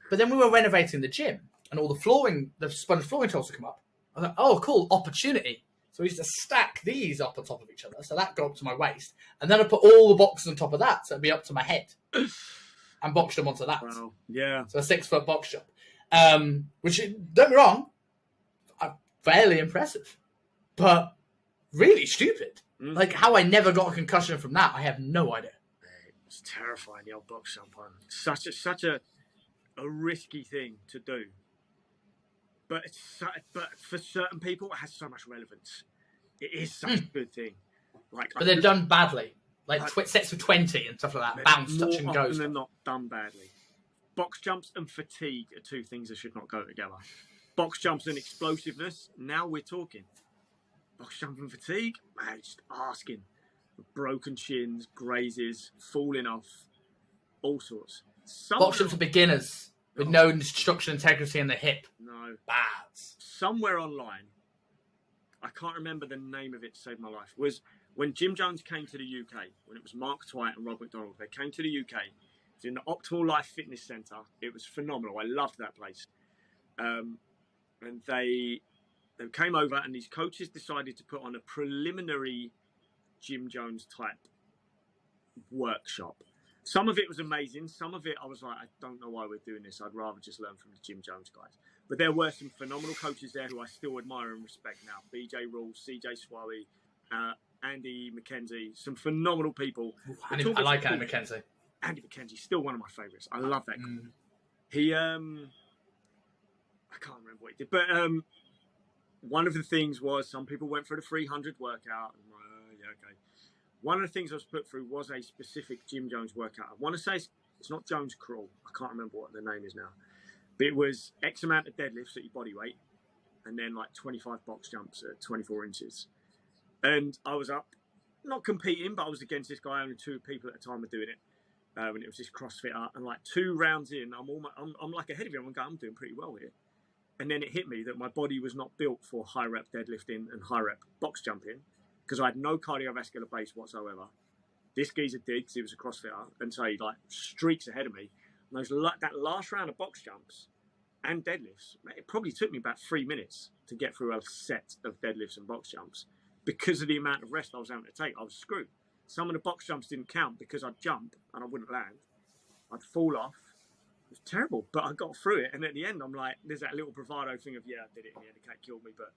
But then we were renovating the gym, and all the sponge flooring tiles to come up. I was like, oh, cool, opportunity. So I used to stack these up on top of each other, so that got up to my waist, and then I put all the boxes on top of that, so it'd be up to my head, and boxed them onto that. Wow. Yeah. So a 6-foot box jump, which, don't get me wrong, fairly impressive, but really stupid. Like, how I never got a concussion from that, I have no idea. It's terrifying, the old box jump one. Such a risky thing to do. But for certain people, it has so much relevance. It is such a good thing. Like, but they're done badly. Like sets of 20 and stuff like that. Bounce, touch and go. More often than not, done badly. Box jumps and fatigue are two things that should not go together. Box jumps and explosiveness, now we're talking. Box jump and fatigue, man, just asking. Broken shins, grazes, falling off, all sorts. Box jumps are beginners with no structural integrity in the hip. No. Bad. Somewhere online, I can't remember the name of it to save my life, was when Jim Jones came to the UK, when it was Mark Twight and Rob McDonald, they came to the UK. It was in the Optimal Life Fitness Centre. It was phenomenal. I loved that place. And they came over, and these coaches decided to put on a preliminary Jim Jones type workshop. Some of it was amazing. Some of it I was like, I don't know why we're doing this. I'd rather just learn from the Jim Jones guys. But there were some phenomenal coaches there who I still admire and respect now. BJ Rule, CJ Swawi, Andy McKenzie, some phenomenal people. I like Andy McKenzie. Andy McKenzie, still one of my favourites. I love that guy. He, I can't remember what he did, but one of the things was some people went for the 300 workout. Yeah, okay. One of the things I was put through was a specific Jim Jones workout. I want to say it's not Jones Crawl. I can't remember what the name is now. But it was X amount of deadlifts at your body weight, and then like 25 box jumps at 24 inches. And I was up, not competing, but I was against this guy. Only 2 people at a time were doing it. And it was this CrossFitter. And like 2 rounds in, I'm like ahead of him. I'm doing pretty well here. And then it hit me that my body was not built for high rep deadlifting and high rep box jumping, because I had no cardiovascular base whatsoever. This geezer did, because he was a CrossFitter, and so he like streaks ahead of me. And that last round of box jumps and deadlifts, it probably took me about 3 minutes to get through a set of deadlifts and box jumps because of the amount of rest I was having to take. I was screwed. Some of the box jumps didn't count because I'd jump and I wouldn't land. I'd fall off. It was terrible, but I got through it. And at the end, I'm like, there's that little bravado thing of, yeah, I did it. Yeah, the cat killed me, but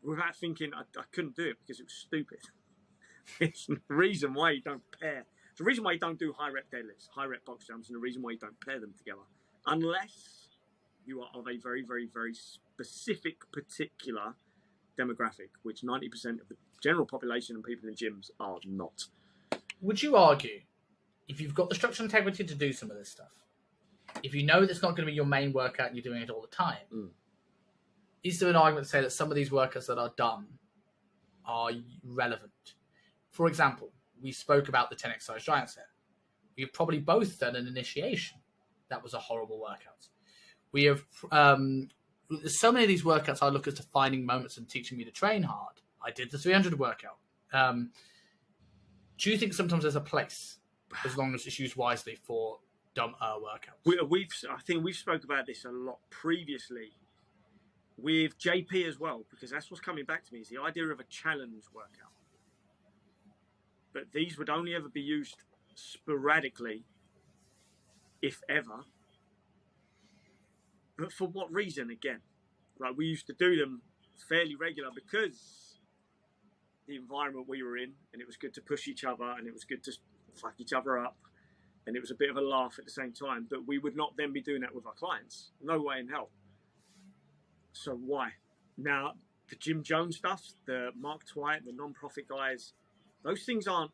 without thinking, I couldn't do it because it was stupid. It's the reason why you don't pair. It's the reason why you don't do high rep deadlifts, high rep box jumps, and the reason why you don't pair them together. Unless you are of a very, very, very specific, particular demographic, which 90% of the general population and people in gyms are not. Would you argue, if you've got the structural integrity to do some of this stuff, if you know that's not going to be your main workout and you're doing it all the time, is there an argument to say that some of these workouts that are done are relevant? For example, we spoke about the 10 exercise giant set. We've probably both done an initiation. That was a horrible workout. We have so many of these workouts I look as defining moments and teaching me to train hard. I did the 300 workout. Do you think sometimes there's a place, as long as it's used wisely, for dumb workouts? I think we've spoke about this a lot previously with JP as well, because that's what's coming back to me is the idea of a challenge workout. But these would only ever be used sporadically, if ever. But for what reason, again? Like, we used to do them fairly regular because the environment we were in, and it was good to push each other, and it was good to fuck each other up, and it was a bit of a laugh at the same time. But we would not then be doing that with our clients. No way in hell. So why? Now, the Jim Jones stuff, the Mark Twight, the non-profit guys, those things aren't,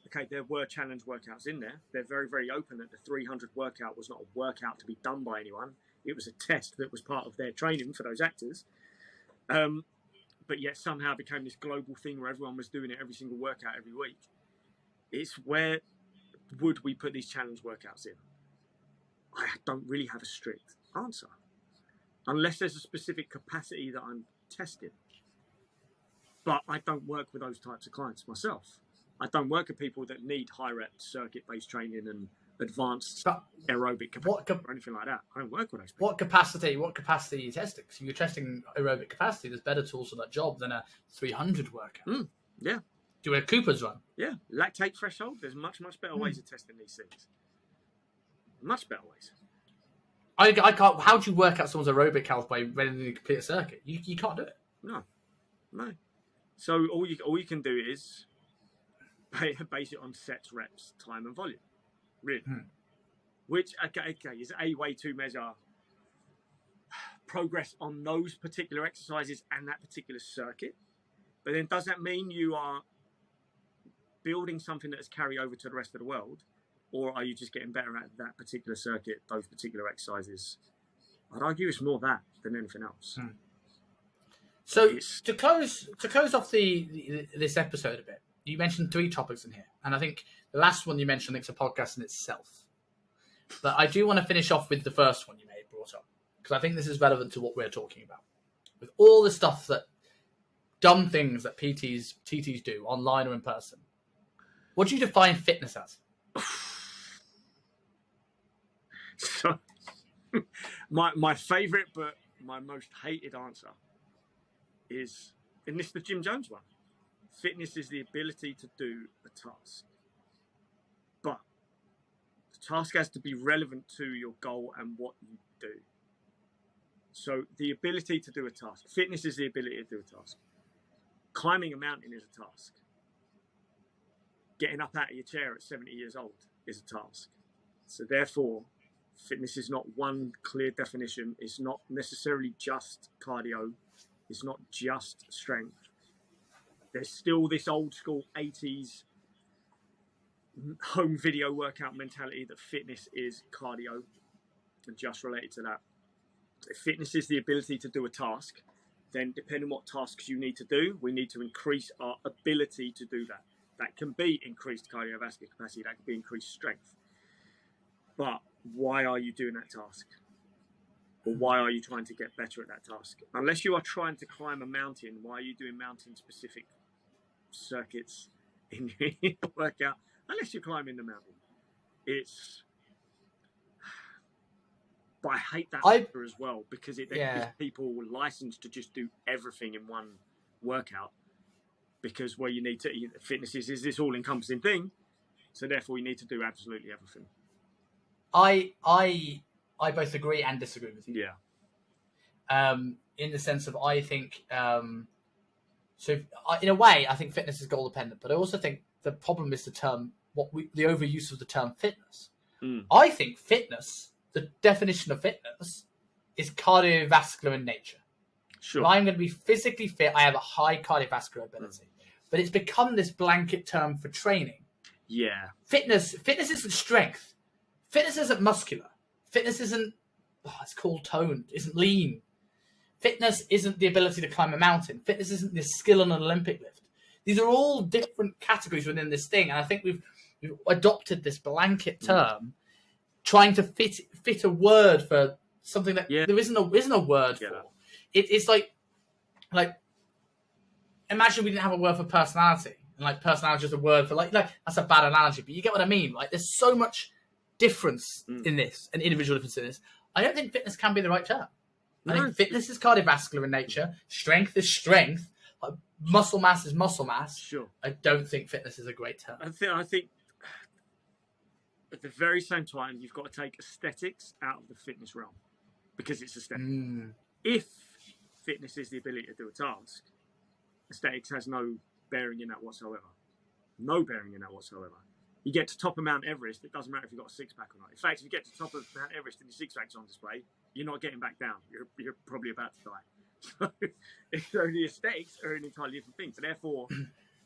okay, there were challenge workouts in there. They're very, very open that the 300 workout was not a workout to be done by anyone. It was a test that was part of their training for those actors. But yet somehow became this global thing where everyone was doing it every single workout every week. It's where would we put these challenge workouts in? I don't really have a strict answer. Unless there's a specific capacity that I'm testing. But I don't work with those types of clients myself. I don't work with people that need high rep circuit-based training and advanced But aerobic capacity or anything like that. I don't work with those people. What capacity are you testing? So you're testing aerobic capacity. There's better tools for that job than a 300 workout. Yeah. Do a Cooper's run. Yeah. Lactate threshold. There's much better ways of testing these things. Much better ways. I can't. How do you work out someone's aerobic health by running a complete circuit? You can't do it. No. So all you can do is base it on sets, reps, time, and volume. Really. Which okay is a way to measure progress on those particular exercises and that particular circuit. But then does that mean you are building something that is carry over to the rest of the world? Or are you just getting better at that particular circuit, those particular exercises? I'd argue it's more that than anything else. So to close off this episode a bit, you mentioned 3 topics in here, and I think the last one you mentioned is a podcast in itself. But I do want to finish off with the first one you brought up, because I think this is relevant to what we're talking about. With all the stuff that dumb things that TTs do online or in person, what do you define fitness as? So, my favourite but my most hated answer is, and this is the Jim Jones one, fitness is the ability to do a task. But the task has to be relevant to your goal and what you do. So the ability to do a task. Fitness is the ability to do a task. Climbing a mountain is a task. Getting up out of your chair at 70 years old is a task. So therefore, fitness is not one clear definition. It's not necessarily just cardio. It's not just strength. There's still this old school 80s home video workout mentality that fitness is cardio and just related to that. If fitness is the ability to do a task, then depending on what tasks you need to do, we need to increase our ability to do that. That can be increased cardiovascular capacity, that can be increased strength. But why are you doing that task? Or why are you trying to get better at that task? Unless you are trying to climb a mountain, why are you doing mountain-specific circuits in your workout? Unless you're climbing the mountain. But I hate that as well, because it gives people license to just do everything in one workout. Because fitness is this all-encompassing thing, so therefore you need to do absolutely everything. I both agree and disagree with you. Yeah. In the sense of, I think, in a way, I think fitness is goal dependent, but I also think the problem is the overuse of the term fitness. I think fitness, the definition of fitness, is cardiovascular in nature. Sure. So I'm going to be physically fit. I have a high cardiovascular ability, but it's become this blanket term for training. Yeah. Fitness isn't strength. Fitness isn't muscular. Fitness isn't, it's called toned, isn't lean. Fitness isn't the ability to climb a mountain. Fitness isn't the skill on an Olympic lift. These are all different categories within this thing. And I think we've adopted this blanket term, trying to fit a word for something that there isn't a word for. It's like, imagine we didn't have a word for personality. And personality is just a word for that's a bad analogy, but you get what I mean. There's so much difference in this, an individual difference in this. I don't think fitness can be the right term. I think fitness is cardiovascular in nature. Strength is strength. Muscle mass is muscle mass. Sure. I don't think fitness is a great term. I think at the very same time, you've got to take aesthetics out of the fitness realm, because it's aesthetic. If fitness is the ability to do a task, aesthetics has no bearing in that whatsoever. No bearing in that whatsoever. You get to top of Mount Everest, it doesn't matter if you've got a six-pack or not. In fact, if you get to top of Mount Everest and your six-pack's on display, you're not getting back down. You're probably about to die. So the aesthetics are an entirely different thing. So therefore,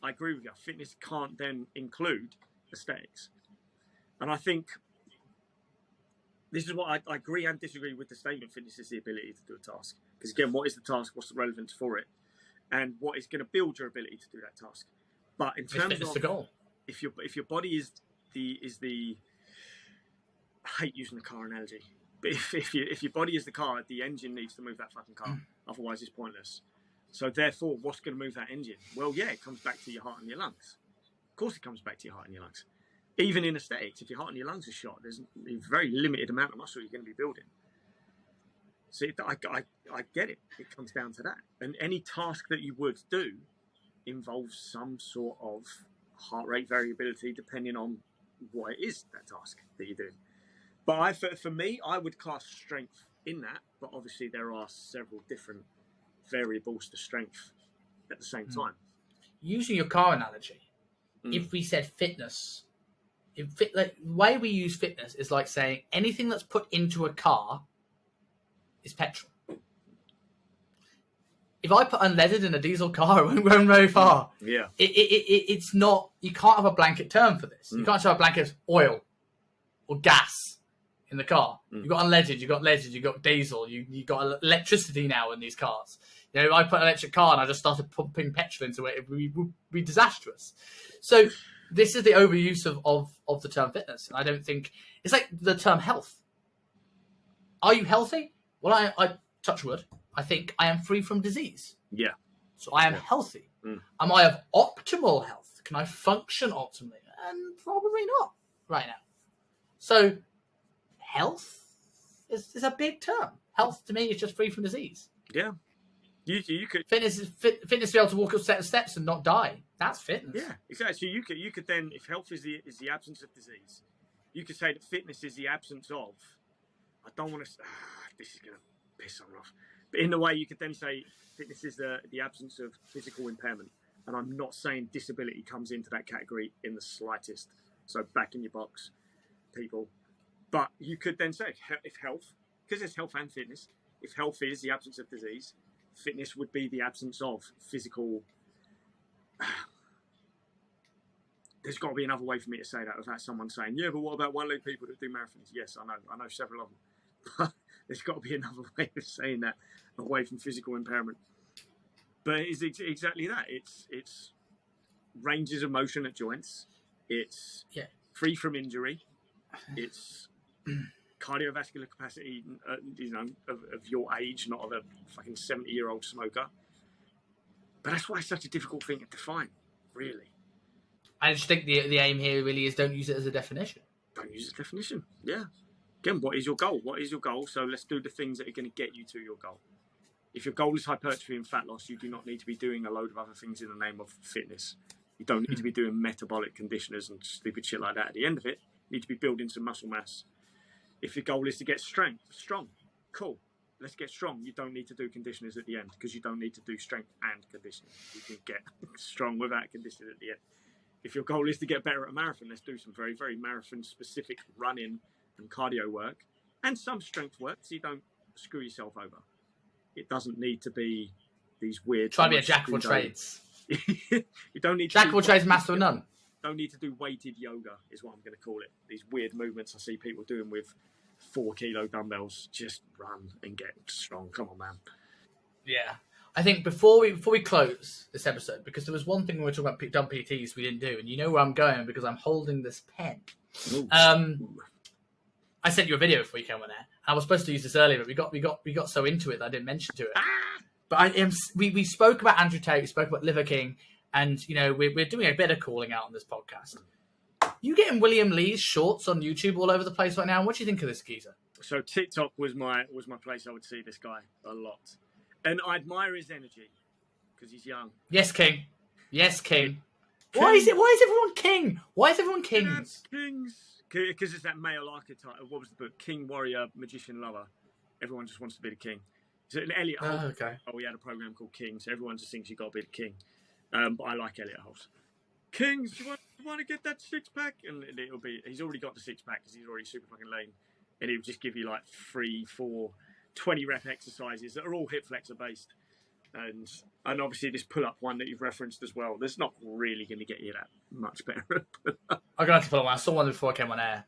I agree with you. Fitness can't then include aesthetics. And I think this is what I agree and disagree with the statement, fitness is the ability to do a task. Because again, what is the task? What's the relevance for it? And what is going to build your ability to do that task? But in terms of the goal. If your body is the I hate using the car analogy, but if your body is the car, the engine needs to move that fucking car. Otherwise, it's pointless. So therefore, what's going to move that engine? Well, yeah, it comes back to your heart and your lungs. Of course, it comes back to your heart and your lungs. Even in aesthetics, if your heart and your lungs are shot, there's a very limited amount of muscle you're going to be building. So I get it. It comes down to that. And any task that you would do involves some sort of heart rate variability depending on what it is, that task that you're doing. But for me, I would class strength in that. But obviously, there are several different variables to strength at the same time. Using your car analogy, if we said fitness, the way we use fitness is like saying anything that's put into a car is petrol. If I put unleaded in a diesel car, it won't run very far. Yeah. It's not, you can't have a blanket term for this. You can't have a blanket oil or gas in the car. You've got unleaded, you've got leaded, you've got diesel, you've got electricity now in these cars. You know, if I put an electric car and I just started pumping petrol into it, it would be disastrous. So this is the overuse of the term fitness. And I don't think, it's like the term health. Are you healthy? Well, I touch wood, I think I am free from disease. Yeah. So I am healthy. Am I of optimal health? Can I function optimally? And probably not right now. So health is a big term. Health to me is just free from disease. Yeah. You could fitness is to be able to walk up a set of steps and not die. That's fitness. Yeah, exactly. So you could then, if health is the absence of disease, you could say that fitness is the absence of. I don't want to. This is going to piss someone off. But in a way, you could then say fitness is the absence of physical impairment. And I'm not saying disability comes into that category in the slightest. So back in your box, people. But you could then say if health, because there's health and fitness, if health is the absence of disease, fitness would be the absence of physical. There's got to be another way for me to say that without someone saying, yeah, but what about one-leg people that do marathons? Yes, I know several of them. But there's got to be another way of saying that away from physical impairment. But it's exactly that. It's ranges of motion at joints. It's free from injury. It's cardiovascular capacity, of your age, not of a fucking 70-year-old smoker. But that's why it's such a difficult thing to define, really. I just think the aim here really is don't use it as a definition. Don't use it as a definition, yeah. Again, what is your goal? What is your goal? So let's do the things that are going to get you to your goal. If your goal is hypertrophy and fat loss, you do not need to be doing a load of other things in the name of fitness. You don't need to be doing metabolic conditioners and stupid shit like that. At the end of it, you need to be building some muscle mass. If your goal is to get strong, cool. Let's get strong. You don't need to do conditioners at the end because you don't need to do strength and conditioning. You can get strong without conditioning at the end. If your goal is to get better at a marathon, let's do some very, very marathon-specific running and cardio work and some strength work so you don't screw yourself over. It doesn't need to be these weird... Try to be a jack of all trades. You don't need to jack of all trades, master of none. Don't need to do weighted yoga is what I'm going to call it. These weird movements I see people doing with 4-kilo dumbbells. Just run and get strong. Come on, man. Yeah. I think before we close this episode, because there was one thing when we were talking about dumb PTs we didn't do, and you know where I'm going because I'm holding this pen. I sent you a video before you came on there. I was supposed to use this earlier, but we got so into it that I didn't mention to it. But we spoke about Andrew Tate, we spoke about Liver King, and you know we're doing a bit of calling out on this podcast. You getting William Lee's shorts on YouTube all over the place right now? What do you think of this geezer? So TikTok was my place I would see this guy a lot. And I admire his energy because he's young. Yes, King. Yes, King. Why is everyone King? Why is everyone Kings? Kings. Because it's that male archetype. What was the book? King, warrior, magician, lover. Everyone just wants to be the king. So Elliot Holt. Oh, okay. We had a program called King, so everyone just thinks you got to be the king. But I like Elliot Holt. Kings, you want to get that 6-pack? And he's already got the 6-pack because he's already super fucking lame. And he would just give you like 3, 4, 20 rep exercises that are all hip flexor based. And obviously this pull-up one that you've referenced as well, that's not really going to get you that much better. I'm going to have to pull up one. I saw one before I came on air.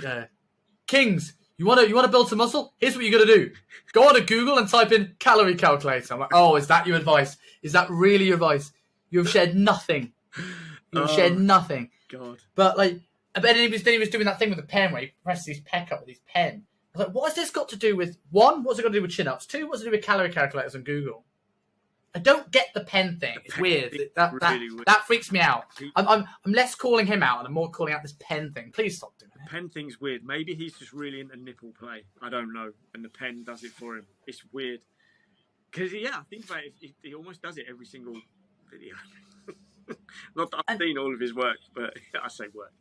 Yeah. Kings, you want to build some muscle? Here's what you got to do. Go on to Google and type in calorie calculator. I'm like, oh, is that your advice? Is that really your advice? You've shared nothing. You've shared nothing. God. But then he was doing that thing with the pen where he presses his pec up with his pen. I was like, what has this got to do with, 1, what's it got to do with chin-ups? 2, what's it to do with calorie calculators on Google? I don't get the pen thing. It's weird. That freaks me out. I'm less calling him out and I'm more calling out this pen thing. Please stop doing it. The pen thing's weird. Maybe he's just really into nipple play. I don't know. And the pen does it for him. It's weird. Because, I think about it, he almost does it every single video. Not that I've seen all of his work, but I say work.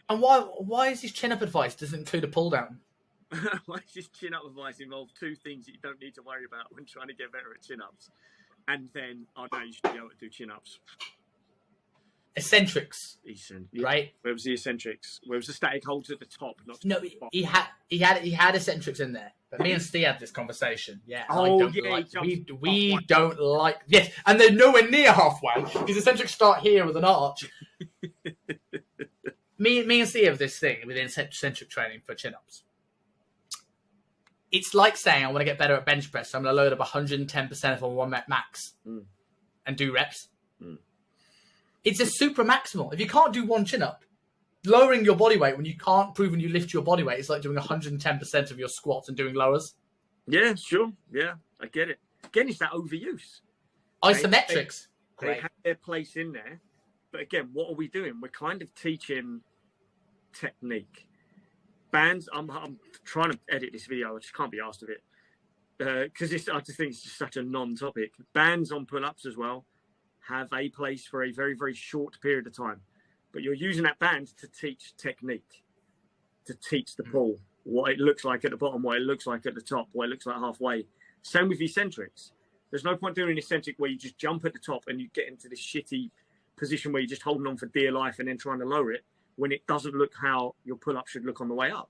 And why is his chin-up advice doesn't include a pull-down? Why does his chin-up advice involve two things that you don't need to worry about when trying to get better at chin-ups? And then, now you should be able to do chin-ups. Eccentrics, right? Where was the eccentrics? Where was the static holds at the top? He had eccentrics in there. But me and Steve had this conversation. Yeah. We don't like. Yes, and they're nowhere near halfway. His eccentrics start here with an arch. me and Steve have this thing with eccentric training for chin-ups. It's like saying I want to get better at bench press, so I'm going to load up 110% of a 1 rep max and do reps. It's a super maximal. If you can't do one chin-up, lowering your body weight when you can't prove when you lift your body weight is like doing 110% of your squats and doing lowers. Yeah, sure. Yeah, I get it. Again, it's that overuse. Isometrics. They have their place in there. But again, what are we doing? We're kind of teaching technique. Bands, I'm trying to edit this video. I just can't be asked of it. Because I just think it's just such a non-topic. Bands on pull-ups as well have a place for a very, very short period of time. But you're using that band to teach technique, to teach the pull, what it looks like at the bottom, what it looks like at the top, what it looks like halfway. Same with eccentrics. There's no point doing an eccentric where you just jump at the top and you get into this shitty position where you're just holding on for dear life and then trying to lower it when it doesn't look how your pull-up should look on the way up.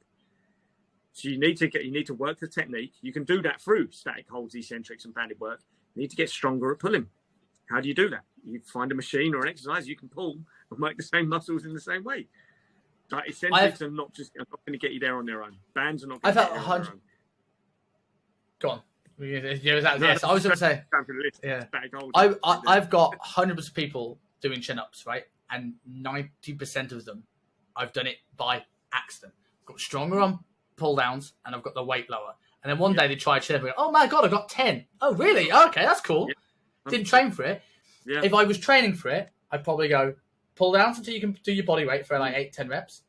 So you need to work the technique. You can do that through static holds, eccentrics, and banded work. You need to get stronger at pulling. How do you do that? You find a machine or an exercise you can pull and work the same muscles in the same way. Like eccentrics are not going to get you there on their own. Bands are not going to get you there on their own. Go on. Yes, I was going to say. Yeah. I've got hundreds of people doing chin-ups, right? And 90% of them, I've done it by accident. I've got stronger on pull-downs and I've got the weight lower. And then one day they tried chin-up and go, oh my God, I got 10. Oh, really? Okay, that's cool. Yeah. Didn't train for it. Yeah. If I was training for it, I'd probably go pull-downs until you can do your body weight for like 8-10 reps.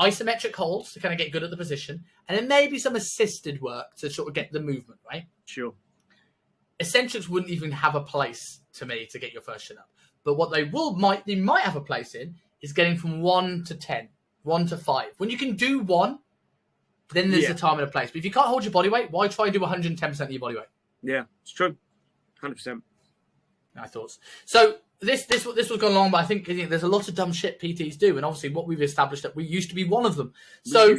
Isometric holds to kind of get good at the position. And then maybe some assisted work to sort of get the movement, right? Sure. Eccentrics wouldn't even have a place to me to get your first chin-up. But what they might have a place in is getting from 1 to 10, 1 to 5. When you can do 1, then there's a time and a place. But if you can't hold your body weight, why try and do 110% of your body weight? Yeah, it's true. 100%. My thoughts. So this was going along, but I think there's a lot of dumb shit PTs do, and obviously what we've established that we used to be one of them. So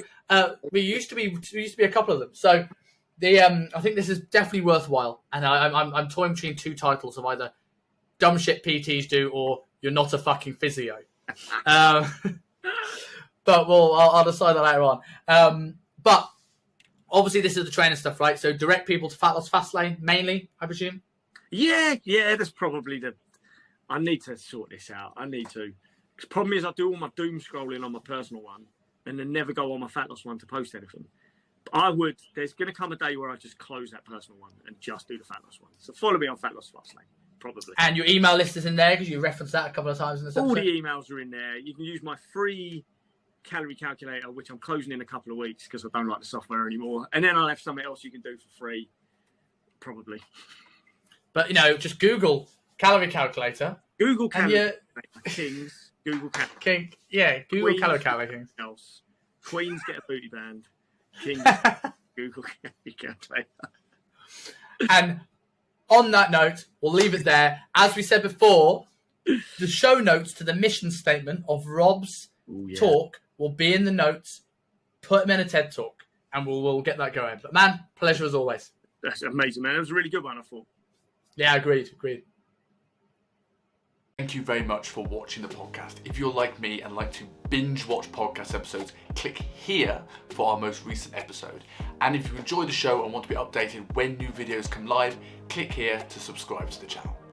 we used to be a couple of them. So I think this is definitely worthwhile, and I'm toying between two titles of either dumb shit PTs do or you're not a fucking physio. But I'll decide that later on. But obviously this is the training stuff, right? So direct people to Fat Loss Fastlane mainly, I presume. Yeah, that's probably I need to sort this out. I need to. The problem is I do all my doom scrolling on my personal one and then never go on my Fat Loss one to post anything. But there's going to come a day where I just close that personal one and just do the Fat Loss one. So follow me on Fat Loss Fastlane, probably. And your email list is in there because you referenced that a couple of times in this episode. All the emails are in there. You can use my free calorie calculator, which I'm closing in a couple of weeks because I don't like the software anymore. And then I'll have something else you can do for free, probably. But, just Google calorie calculator. Google calorie Kings. Google calorie. King. Yeah, Google Queens calorie Kings. Else. Queens get a booty band. Kings Google calorie calculator. And on that note, we'll leave it there. As we said before, the show notes to the mission statement of Robb's talk will be in the notes. Put him in a TED talk, and we'll get that going. But, man, pleasure as always. That's amazing, man. It was a really good one, I thought. Yeah, agreed. Thank you very much for watching the podcast. If you're like me and like to binge watch podcast episodes, click here for our most recent episode. And if you enjoy the show and want to be updated when new videos come live, click here to subscribe to the channel.